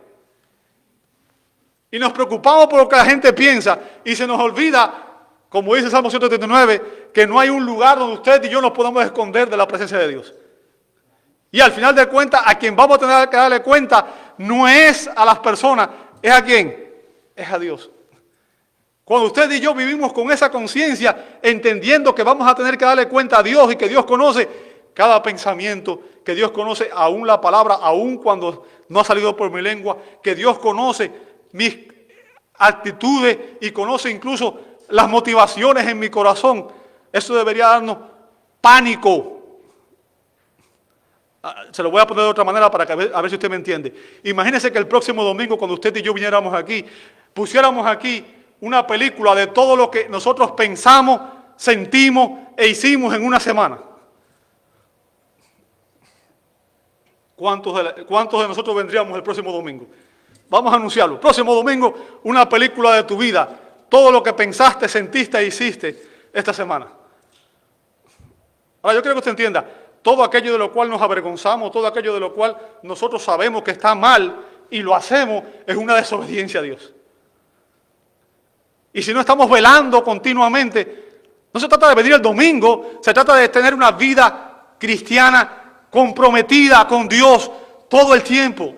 Y nos preocupamos por lo que la gente piensa y se nos olvida, como dice el Salmo 139, que no hay un lugar donde usted y yo nos podamos esconder de la presencia de Dios. Y al final de cuentas, a quien vamos a tener que darle cuenta no es a las personas, ¿es a quién? Es a Dios. Cuando usted y yo vivimos con esa conciencia, entendiendo que vamos a tener que darle cuenta a Dios y que Dios conoce cada pensamiento, que Dios conoce aún la palabra, aún cuando no ha salido por mi lengua, que Dios conoce mis actitudes y conoce incluso las motivaciones en mi corazón. Eso debería darnos pánico. Se lo voy a poner de otra manera para que a ver si usted me entiende. Imagínese que el próximo domingo, cuando usted y yo viniéramos aquí, pusiéramos aquí una película de todo lo que nosotros pensamos, sentimos e hicimos en una semana. ¿Cuántos de nosotros vendríamos el próximo domingo? Vamos a anunciarlo. Próximo domingo, una película de tu vida. Todo lo que pensaste, sentiste e hiciste esta semana. Ahora, yo quiero que usted entienda, todo aquello de lo cual nos avergonzamos, todo aquello de lo cual nosotros sabemos que está mal y lo hacemos, es una desobediencia a Dios. Y si no estamos velando continuamente, no se trata de venir el domingo, se trata de tener una vida cristiana comprometida con Dios todo el tiempo.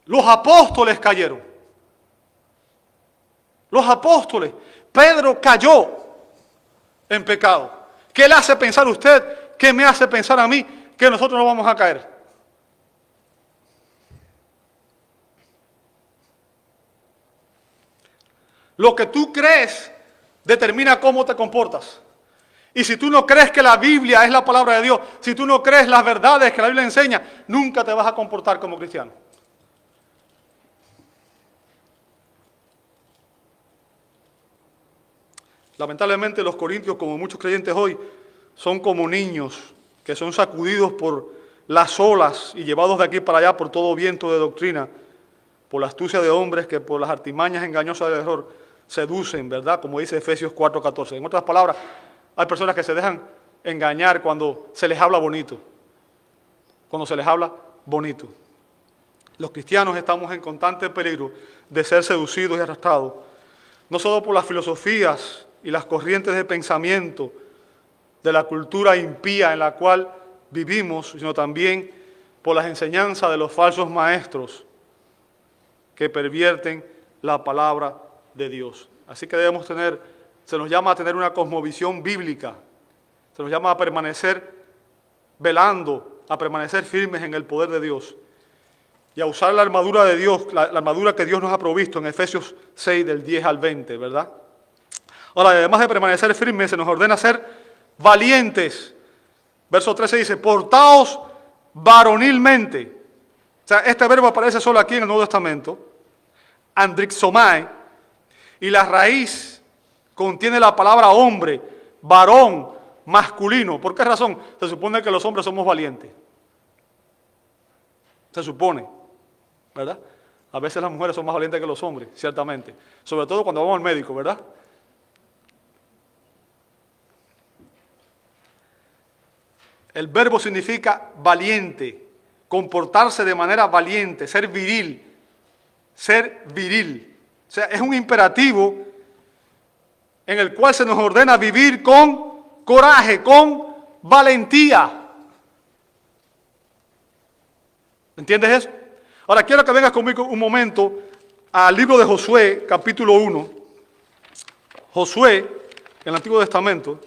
Los apóstoles cayeron. Los apóstoles. Pedro cayó en pecado. ¿Qué le hace pensar a usted? ¿Qué me hace pensar a mí que nosotros no vamos a caer. Lo que tú crees determina cómo te comportas. Y si tú no crees que la Biblia es la palabra de Dios, si tú no crees las verdades que la Biblia enseña, nunca te vas a comportar como cristiano. Lamentablemente los corintios, como muchos creyentes hoy, son como niños que son sacudidos por las olas y llevados de aquí para allá por todo viento de doctrina, por la astucia de hombres que por las artimañas engañosas del error seducen, ¿verdad? Como dice Efesios 4:14. En otras palabras, hay personas que se dejan engañar cuando se les habla bonito. Cuando se les habla bonito. Los cristianos estamos en constante peligro de ser seducidos y arrastrados, no solo por las filosofías y las corrientes de pensamiento de la cultura impía en la cual vivimos, sino también por las enseñanzas de los falsos maestros que pervierten la palabra de Dios. Así que debemos tener, se nos llama a tener una cosmovisión bíblica, se nos llama a permanecer velando, a permanecer firmes en el poder de Dios y a usar la armadura de Dios, la armadura que Dios nos ha provisto en Efesios 6 del 10 al 20, ¿verdad? Ahora, además de permanecer firmes, se nos ordena ser valientes. Verso 13 dice, portaos varonilmente. O sea, este verbo aparece solo aquí en el Nuevo Testamento, andrixomai, y la raíz contiene la palabra hombre, varón, masculino. ¿Por qué razón? Se supone que los hombres somos valientes. Se supone, ¿verdad? A veces las mujeres son más valientes que los hombres, ciertamente. Sobre todo cuando vamos al médico, ¿verdad? El verbo significa valiente, comportarse de manera valiente, ser viril, ser viril. O sea, es un imperativo en el cual se nos ordena vivir con coraje, con valentía. ¿Entiendes eso? Ahora quiero que vengas conmigo un momento al libro de Josué, capítulo 1. Josué, en el Antiguo Testamento.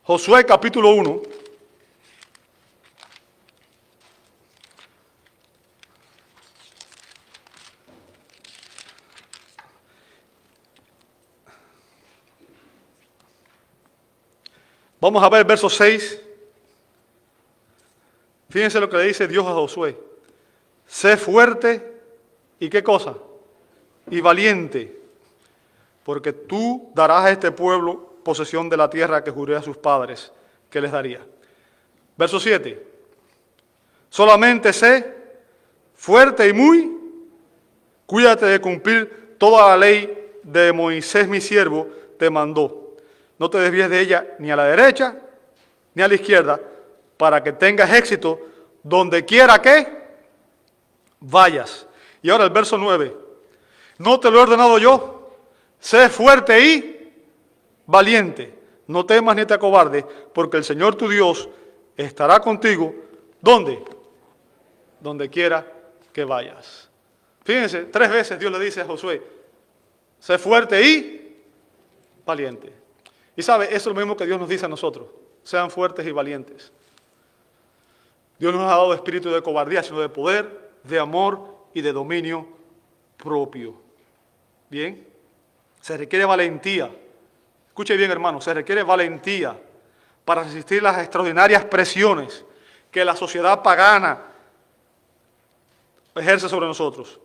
Josué capítulo 1. Vamos a ver el verso 6. Fíjense lo que le dice Dios a Josué. Sé fuerte y ¿qué cosa? Y valiente, porque tú darás a este pueblo posesión de la tierra que juré a sus padres que les daría. Verso 7. Solamente sé fuerte y muy, cuídate de cumplir toda la ley de Moisés mi siervo te mandó. No te desvíes de ella ni a la derecha ni a la izquierda, para que tengas éxito donde quiera que vayas. Y ahora el verso 9. No te lo he ordenado yo, sé fuerte y valiente. No temas ni te acobardes, porque el Señor tu Dios estará contigo. ¿Dónde? Donde quiera que vayas. Fíjense, 3 veces Dios le dice a Josué, sé fuerte y valiente. Y sabe, eso es lo mismo que Dios nos dice a nosotros, sean fuertes y valientes. Dios no nos ha dado espíritu de cobardía, sino de poder, de amor y de dominio propio. Bien, se requiere valentía. Escuche bien, hermano, se requiere valentía para resistir las extraordinarias presiones que la sociedad pagana ejerce sobre nosotros.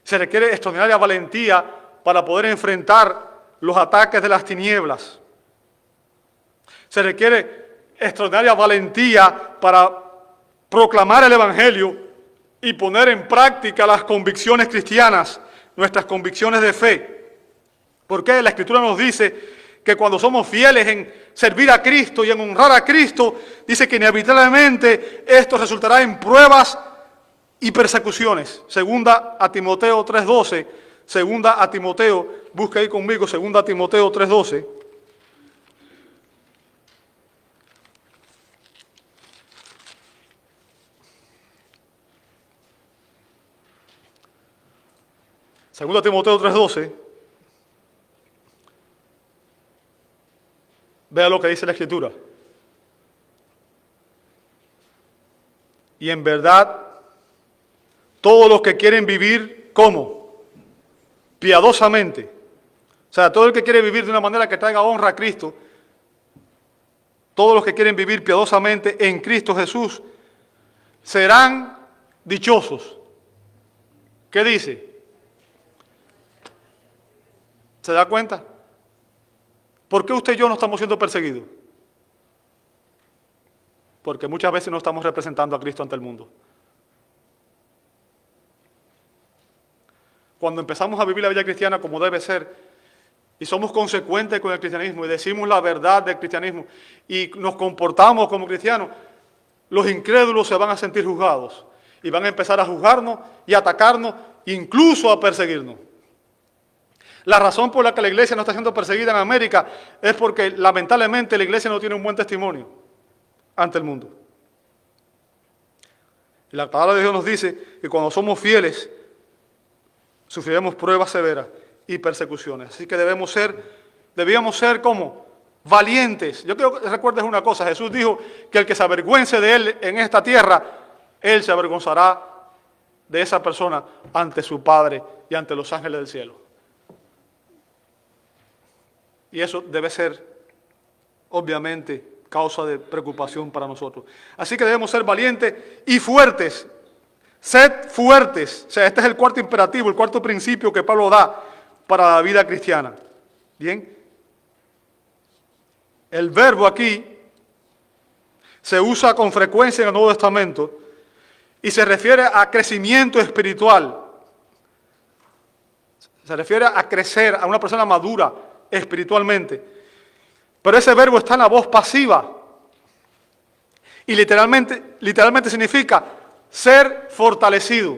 Se requiere extraordinaria valentía para poder enfrentar los ataques de las tinieblas. Se requiere extraordinaria valentía para proclamar el Evangelio y poner en práctica las convicciones cristianas, nuestras convicciones de fe. Porque la Escritura nos dice que cuando somos fieles en servir a Cristo y en honrar a Cristo, dice que inevitablemente esto resultará en pruebas y persecuciones. Segunda a Timoteo 3:12, segunda a Timoteo, busca ahí conmigo, segunda a Timoteo 3:12. 2 Timoteo 3:12, vea lo que dice la Escritura. Y en verdad, todos los que quieren vivir, ¿cómo? Piadosamente. O sea, todo el que quiere vivir de una manera que traiga honra a Cristo, todos los que quieren vivir piadosamente en Cristo Jesús, serán dichosos. ¿Qué dice? ¿Se da cuenta? ¿Por qué usted y yo no estamos siendo perseguidos? Porque muchas veces no estamos representando a Cristo ante el mundo. Cuando empezamos a vivir la vida cristiana como debe ser, y somos consecuentes con el cristianismo, y decimos la verdad del cristianismo, y nos comportamos como cristianos, los incrédulos se van a sentir juzgados, y van a empezar a juzgarnos y a atacarnos, incluso a perseguirnos. La razón por la que la iglesia no está siendo perseguida en América es porque lamentablemente la iglesia no tiene un buen testimonio ante el mundo. Y la palabra de Dios nos dice que cuando somos fieles, sufriremos pruebas severas y persecuciones. Así que debíamos ser como valientes. Yo quiero que recuerdes una cosa. Jesús dijo que el que se avergüence de él en esta tierra, él se avergonzará de esa persona ante su Padre y ante los ángeles del cielo. Y eso debe ser, obviamente, causa de preocupación para nosotros. Así que debemos ser valientes y fuertes. Sed fuertes. O sea, este es el cuarto imperativo, el cuarto principio que Pablo da para la vida cristiana. Bien. El verbo aquí se usa con frecuencia en el Nuevo Testamento y se refiere a crecimiento espiritual. Se refiere a crecer, a una persona madura espiritualmente. Pero ese verbo está en la voz pasiva. Y literalmente significa ser fortalecido.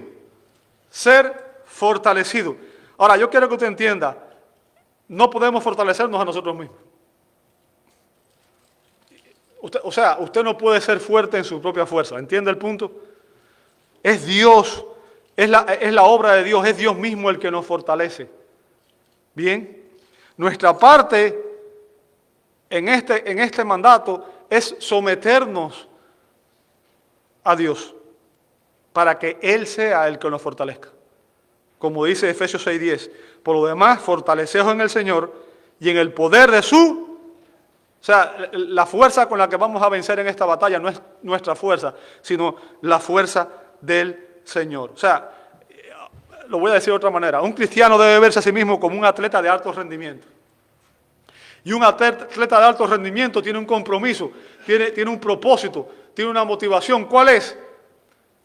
Ser fortalecido. Ahora, yo quiero que usted entienda, no podemos fortalecernos a nosotros mismos. Usted no puede ser fuerte en su propia fuerza. ¿Entiende el punto? Es Dios, es la obra de Dios, es Dios mismo el que nos fortalece. Bien, nuestra parte en este mandato es someternos a Dios para que Él sea el que nos fortalezca. Como dice Efesios 6:10, por lo demás, fortaleceos en el Señor y en el poder de su... O sea, la fuerza con la que vamos a vencer en esta batalla no es nuestra fuerza, sino la fuerza del Señor. O sea, lo voy a decir de otra manera, un cristiano debe verse a sí mismo como un atleta de alto rendimiento. Y un atleta de alto rendimiento tiene un compromiso, tiene un propósito, tiene una motivación. ¿Cuál es?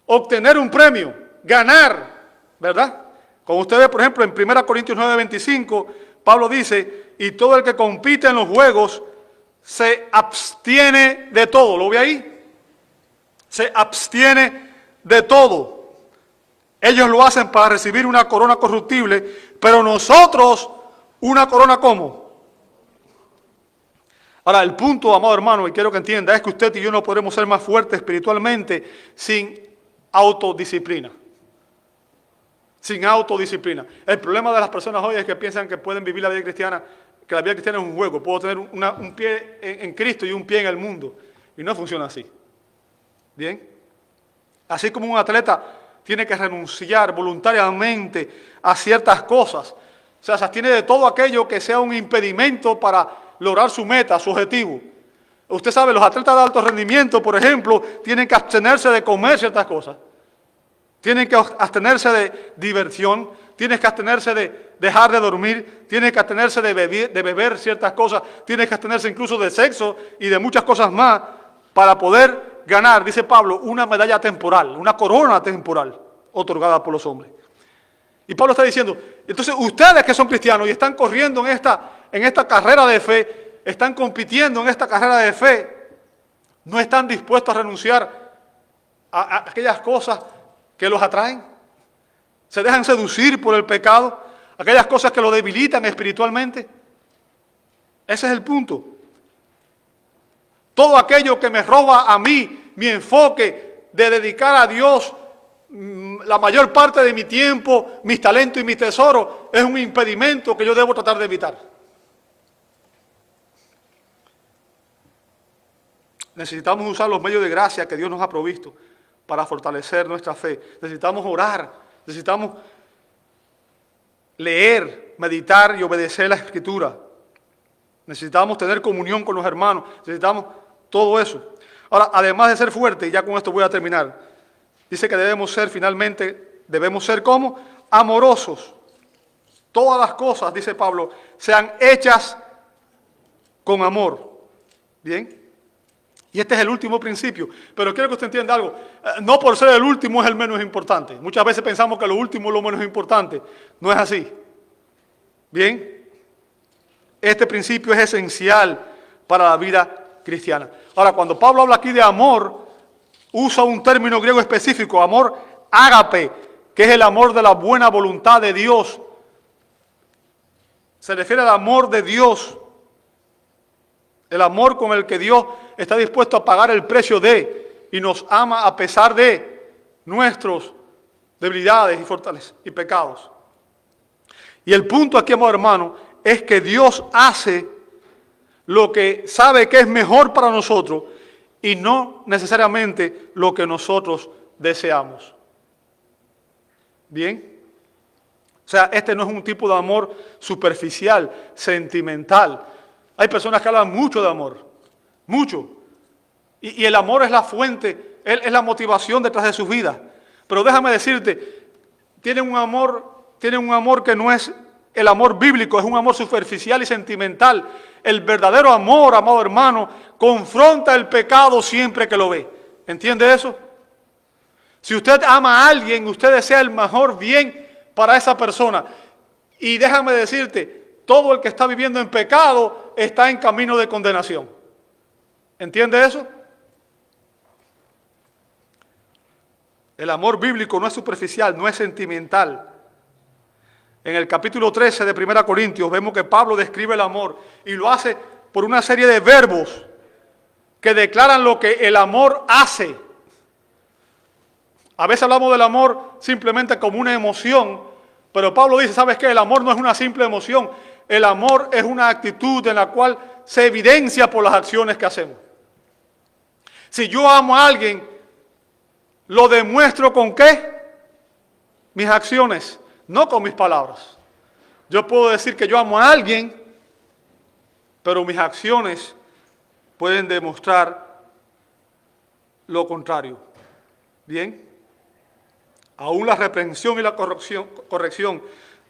Obtener un premio, ganar, ¿verdad? Como usted ve, por ejemplo, en 1 Corintios 9:25, Pablo dice, y todo el que compite en los juegos se abstiene de todo. ¿Lo ve ahí? Se abstiene de todo. Ellos lo hacen para recibir una corona corruptible, pero nosotros una corona ¿cómo? Ahora, el punto, amado hermano, y quiero que entienda, es que usted y yo no podremos ser más fuertes espiritualmente sin autodisciplina. Sin autodisciplina. El problema de las personas hoy es que piensan que pueden vivir la vida cristiana, que la vida cristiana es un juego. Puedo tener un pie en Cristo y un pie en el mundo. Y no funciona así. ¿Bien? Así como un atleta tiene que renunciar voluntariamente a ciertas cosas. O sea, se abstiene de todo aquello que sea un impedimento para lograr su meta, su objetivo. Usted sabe, los atletas de alto rendimiento, por ejemplo, tienen que abstenerse de comer ciertas cosas. Tienen que abstenerse de diversión, tienen que abstenerse de dejar de dormir, tienen que abstenerse de beber ciertas cosas, tienen que abstenerse incluso de sexo y de muchas cosas más para poder ganar, dice Pablo, una medalla temporal, una corona temporal otorgada por los hombres. Y Pablo está diciendo, entonces ustedes que son cristianos y están corriendo en esta carrera de fe, están compitiendo en esta carrera de fe, no están dispuestos a renunciar a aquellas cosas que los atraen, se dejan seducir por el pecado, aquellas cosas que los debilitan espiritualmente. Ese es el punto. Todo aquello que me roba a mí mi enfoque de dedicar a Dios la mayor parte de mi tiempo, mis talentos y mis tesoros es un impedimento que yo debo tratar de evitar. Necesitamos usar los medios de gracia que Dios nos ha provisto para fortalecer nuestra fe. Necesitamos orar, necesitamos leer, meditar y obedecer la Escritura. Necesitamos tener comunión con los hermanos, necesitamos todo eso. Ahora, además de ser fuertes, y ya con esto voy a terminar, dice que debemos ser como amorosos. Todas las cosas, dice Pablo, sean hechas con amor. Bien. Y este es el último principio. Pero quiero que usted entienda algo. No por ser el último es el menos importante. Muchas veces pensamos que lo último es lo menos importante. No es así. Bien. Este principio es esencial para la vida cristiana. Ahora, cuando Pablo habla aquí de amor, usa un término griego específico, amor ágape, que es el amor de la buena voluntad de Dios. Se refiere al amor de Dios. El amor con el que Dios está dispuesto a pagar el precio de y nos ama a pesar de nuestras debilidades y fortalezas y pecados. Y el punto aquí, amado hermano, es que Dios hace lo que sabe que es mejor para nosotros y no necesariamente lo que nosotros deseamos. ¿Bien? O sea, este no es un tipo de amor superficial, sentimental. Hay personas que hablan mucho de amor, mucho. Y el amor es la fuente, es la motivación detrás de sus vidas. Pero déjame decirte, tienen un amor que no es el amor bíblico, es un amor superficial y sentimental. El verdadero amor, amado hermano, confronta el pecado siempre que lo ve. ¿Entiende eso? Si usted ama a alguien, usted desea el mejor bien para esa persona. Y déjame decirte, todo el que está viviendo en pecado está en camino de condenación. ¿Entiende eso? El amor bíblico no es superficial, no es sentimental. En el capítulo 13 de 1 Corintios vemos que Pablo describe el amor y lo hace por una serie de verbos que declaran lo que el amor hace. A veces hablamos del amor simplemente como una emoción, pero Pablo dice, ¿sabes qué? El amor no es una simple emoción. El amor es una actitud en la cual se evidencia por las acciones que hacemos. Si yo amo a alguien, ¿lo demuestro con qué? Mis acciones, no con mis palabras. Yo puedo decir que yo amo a alguien, pero mis acciones pueden demostrar lo contrario. ¿Bien? Aún la reprensión y la corrección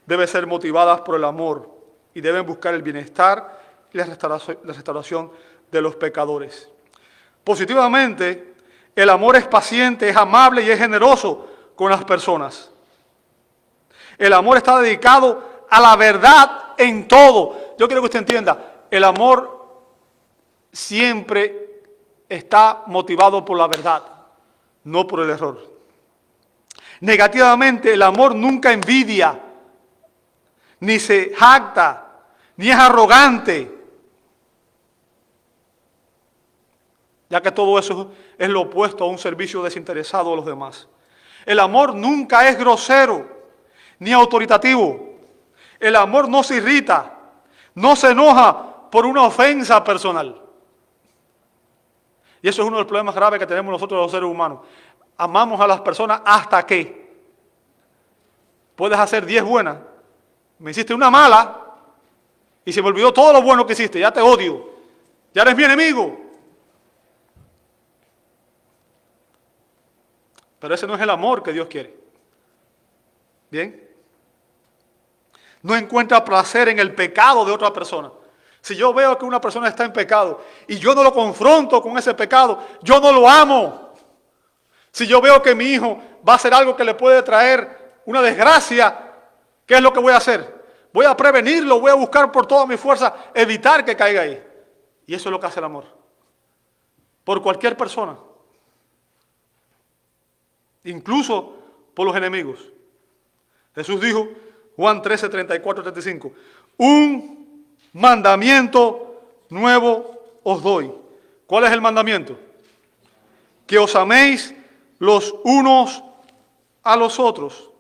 deben ser motivadas por el amor y deben buscar el bienestar y la restauración de los pecadores. Positivamente, el amor es paciente, es amable y es generoso con las personas. El amor está dedicado a la verdad en todo. Yo quiero que usted entienda, el amor siempre está motivado por la verdad, no por el error. Negativamente, el amor nunca envidia, ni se jacta, ni es arrogante, ya que todo eso es lo opuesto a un servicio desinteresado a los demás. El amor nunca es grosero, ni autoritativo. El amor no se irrita, no se enoja por una ofensa personal. Y eso es uno de los problemas graves que tenemos nosotros los seres humanos. Amamos a las personas hasta que puedes hacer 10 buenas. Me hiciste una mala y se me olvidó todo lo bueno que hiciste. Ya te odio. Ya eres mi enemigo. Pero ese no es el amor que Dios quiere. ¿Bien? No encuentra placer en el pecado de otra persona. Si yo veo que una persona está en pecado y yo no lo confronto con ese pecado, yo no lo amo. Si yo veo que mi hijo va a hacer algo que le puede traer una desgracia, ¿qué es lo que voy a hacer? Voy a prevenirlo, voy a buscar por toda mi fuerza evitar que caiga ahí. Y eso es lo que hace el amor. Por cualquier persona. Incluso por los enemigos. Jesús dijo, Juan 13, 34, 35, un mandamiento nuevo os doy. ¿Cuál es el mandamiento? Que os améis los unos a los otros.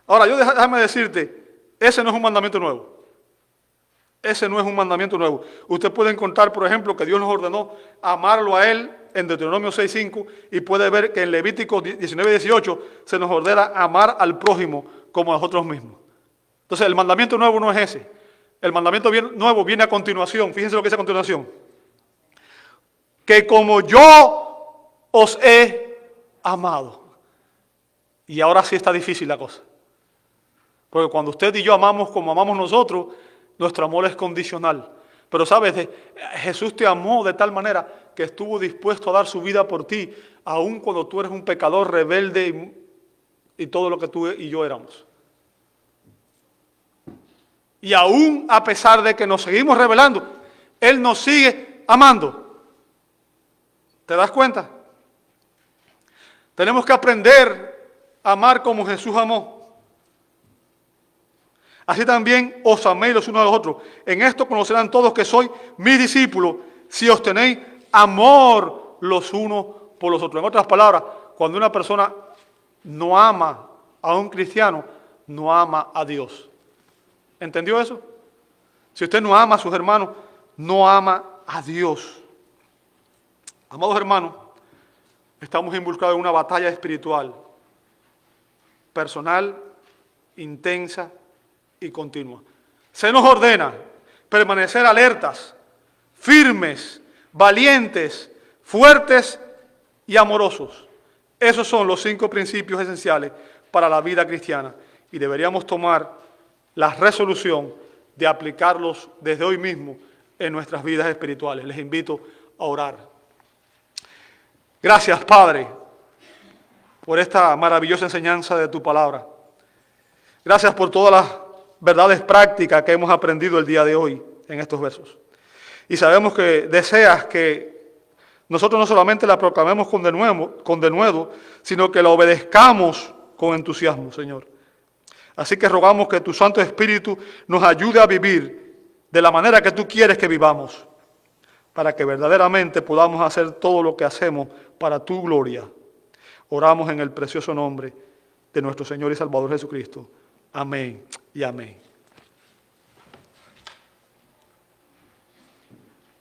Ahora, déjame decirte, ese no es un mandamiento nuevo. Ese no es un mandamiento nuevo. Usted puede encontrar, por ejemplo, que Dios nos ordenó amarlo a Él en Deuteronomio 6:5 y puede ver que en Levítico 19:18 se nos ordena amar al prójimo como a nosotros mismos. Entonces, el mandamiento nuevo no es ese. El mandamiento nuevo viene a continuación. Fíjense lo que dice a continuación. Que como yo os he amado. Y ahora sí está difícil la cosa. Porque cuando usted y yo amamos como amamos nosotros, nuestro amor es condicional. Pero sabes, Jesús te amó de tal manera que estuvo dispuesto a dar su vida por ti, aun cuando tú eres un pecador rebelde y todo lo que tú y yo éramos. Y aún a pesar de que nos seguimos rebelando, Él nos sigue amando. ¿Te das cuenta? Tenemos que aprender a amar como Jesús amó. Así también os améis los unos a los otros. En esto conocerán todos que sois mis discípulos, si os tenéis amor los unos por los otros. En otras palabras, cuando una persona no ama a un cristiano, no ama a Dios. ¿Entendió eso? Si usted no ama a sus hermanos, no ama a Dios. Amados hermanos, estamos involucrados en una batalla espiritual, personal, intensa y continua. Se nos ordena permanecer alertas, firmes, valientes, fuertes y amorosos. Esos son los 5 principios esenciales para la vida cristiana y deberíamos tomar la resolución de aplicarlos desde hoy mismo en nuestras vidas espirituales. Les invito a orar. Gracias, Padre, por esta maravillosa enseñanza de tu palabra. Gracias por todas las verdades prácticas que hemos aprendido el día de hoy en estos versos. Y sabemos que deseas que nosotros no solamente la proclamemos con denuedo, sino que la obedezcamos con entusiasmo, Señor. Así que rogamos que tu Santo Espíritu nos ayude a vivir de la manera que tú quieres que vivamos, para que verdaderamente podamos hacer todo lo que hacemos para tu gloria. Oramos en el precioso nombre de nuestro Señor y Salvador Jesucristo. Amén y amén.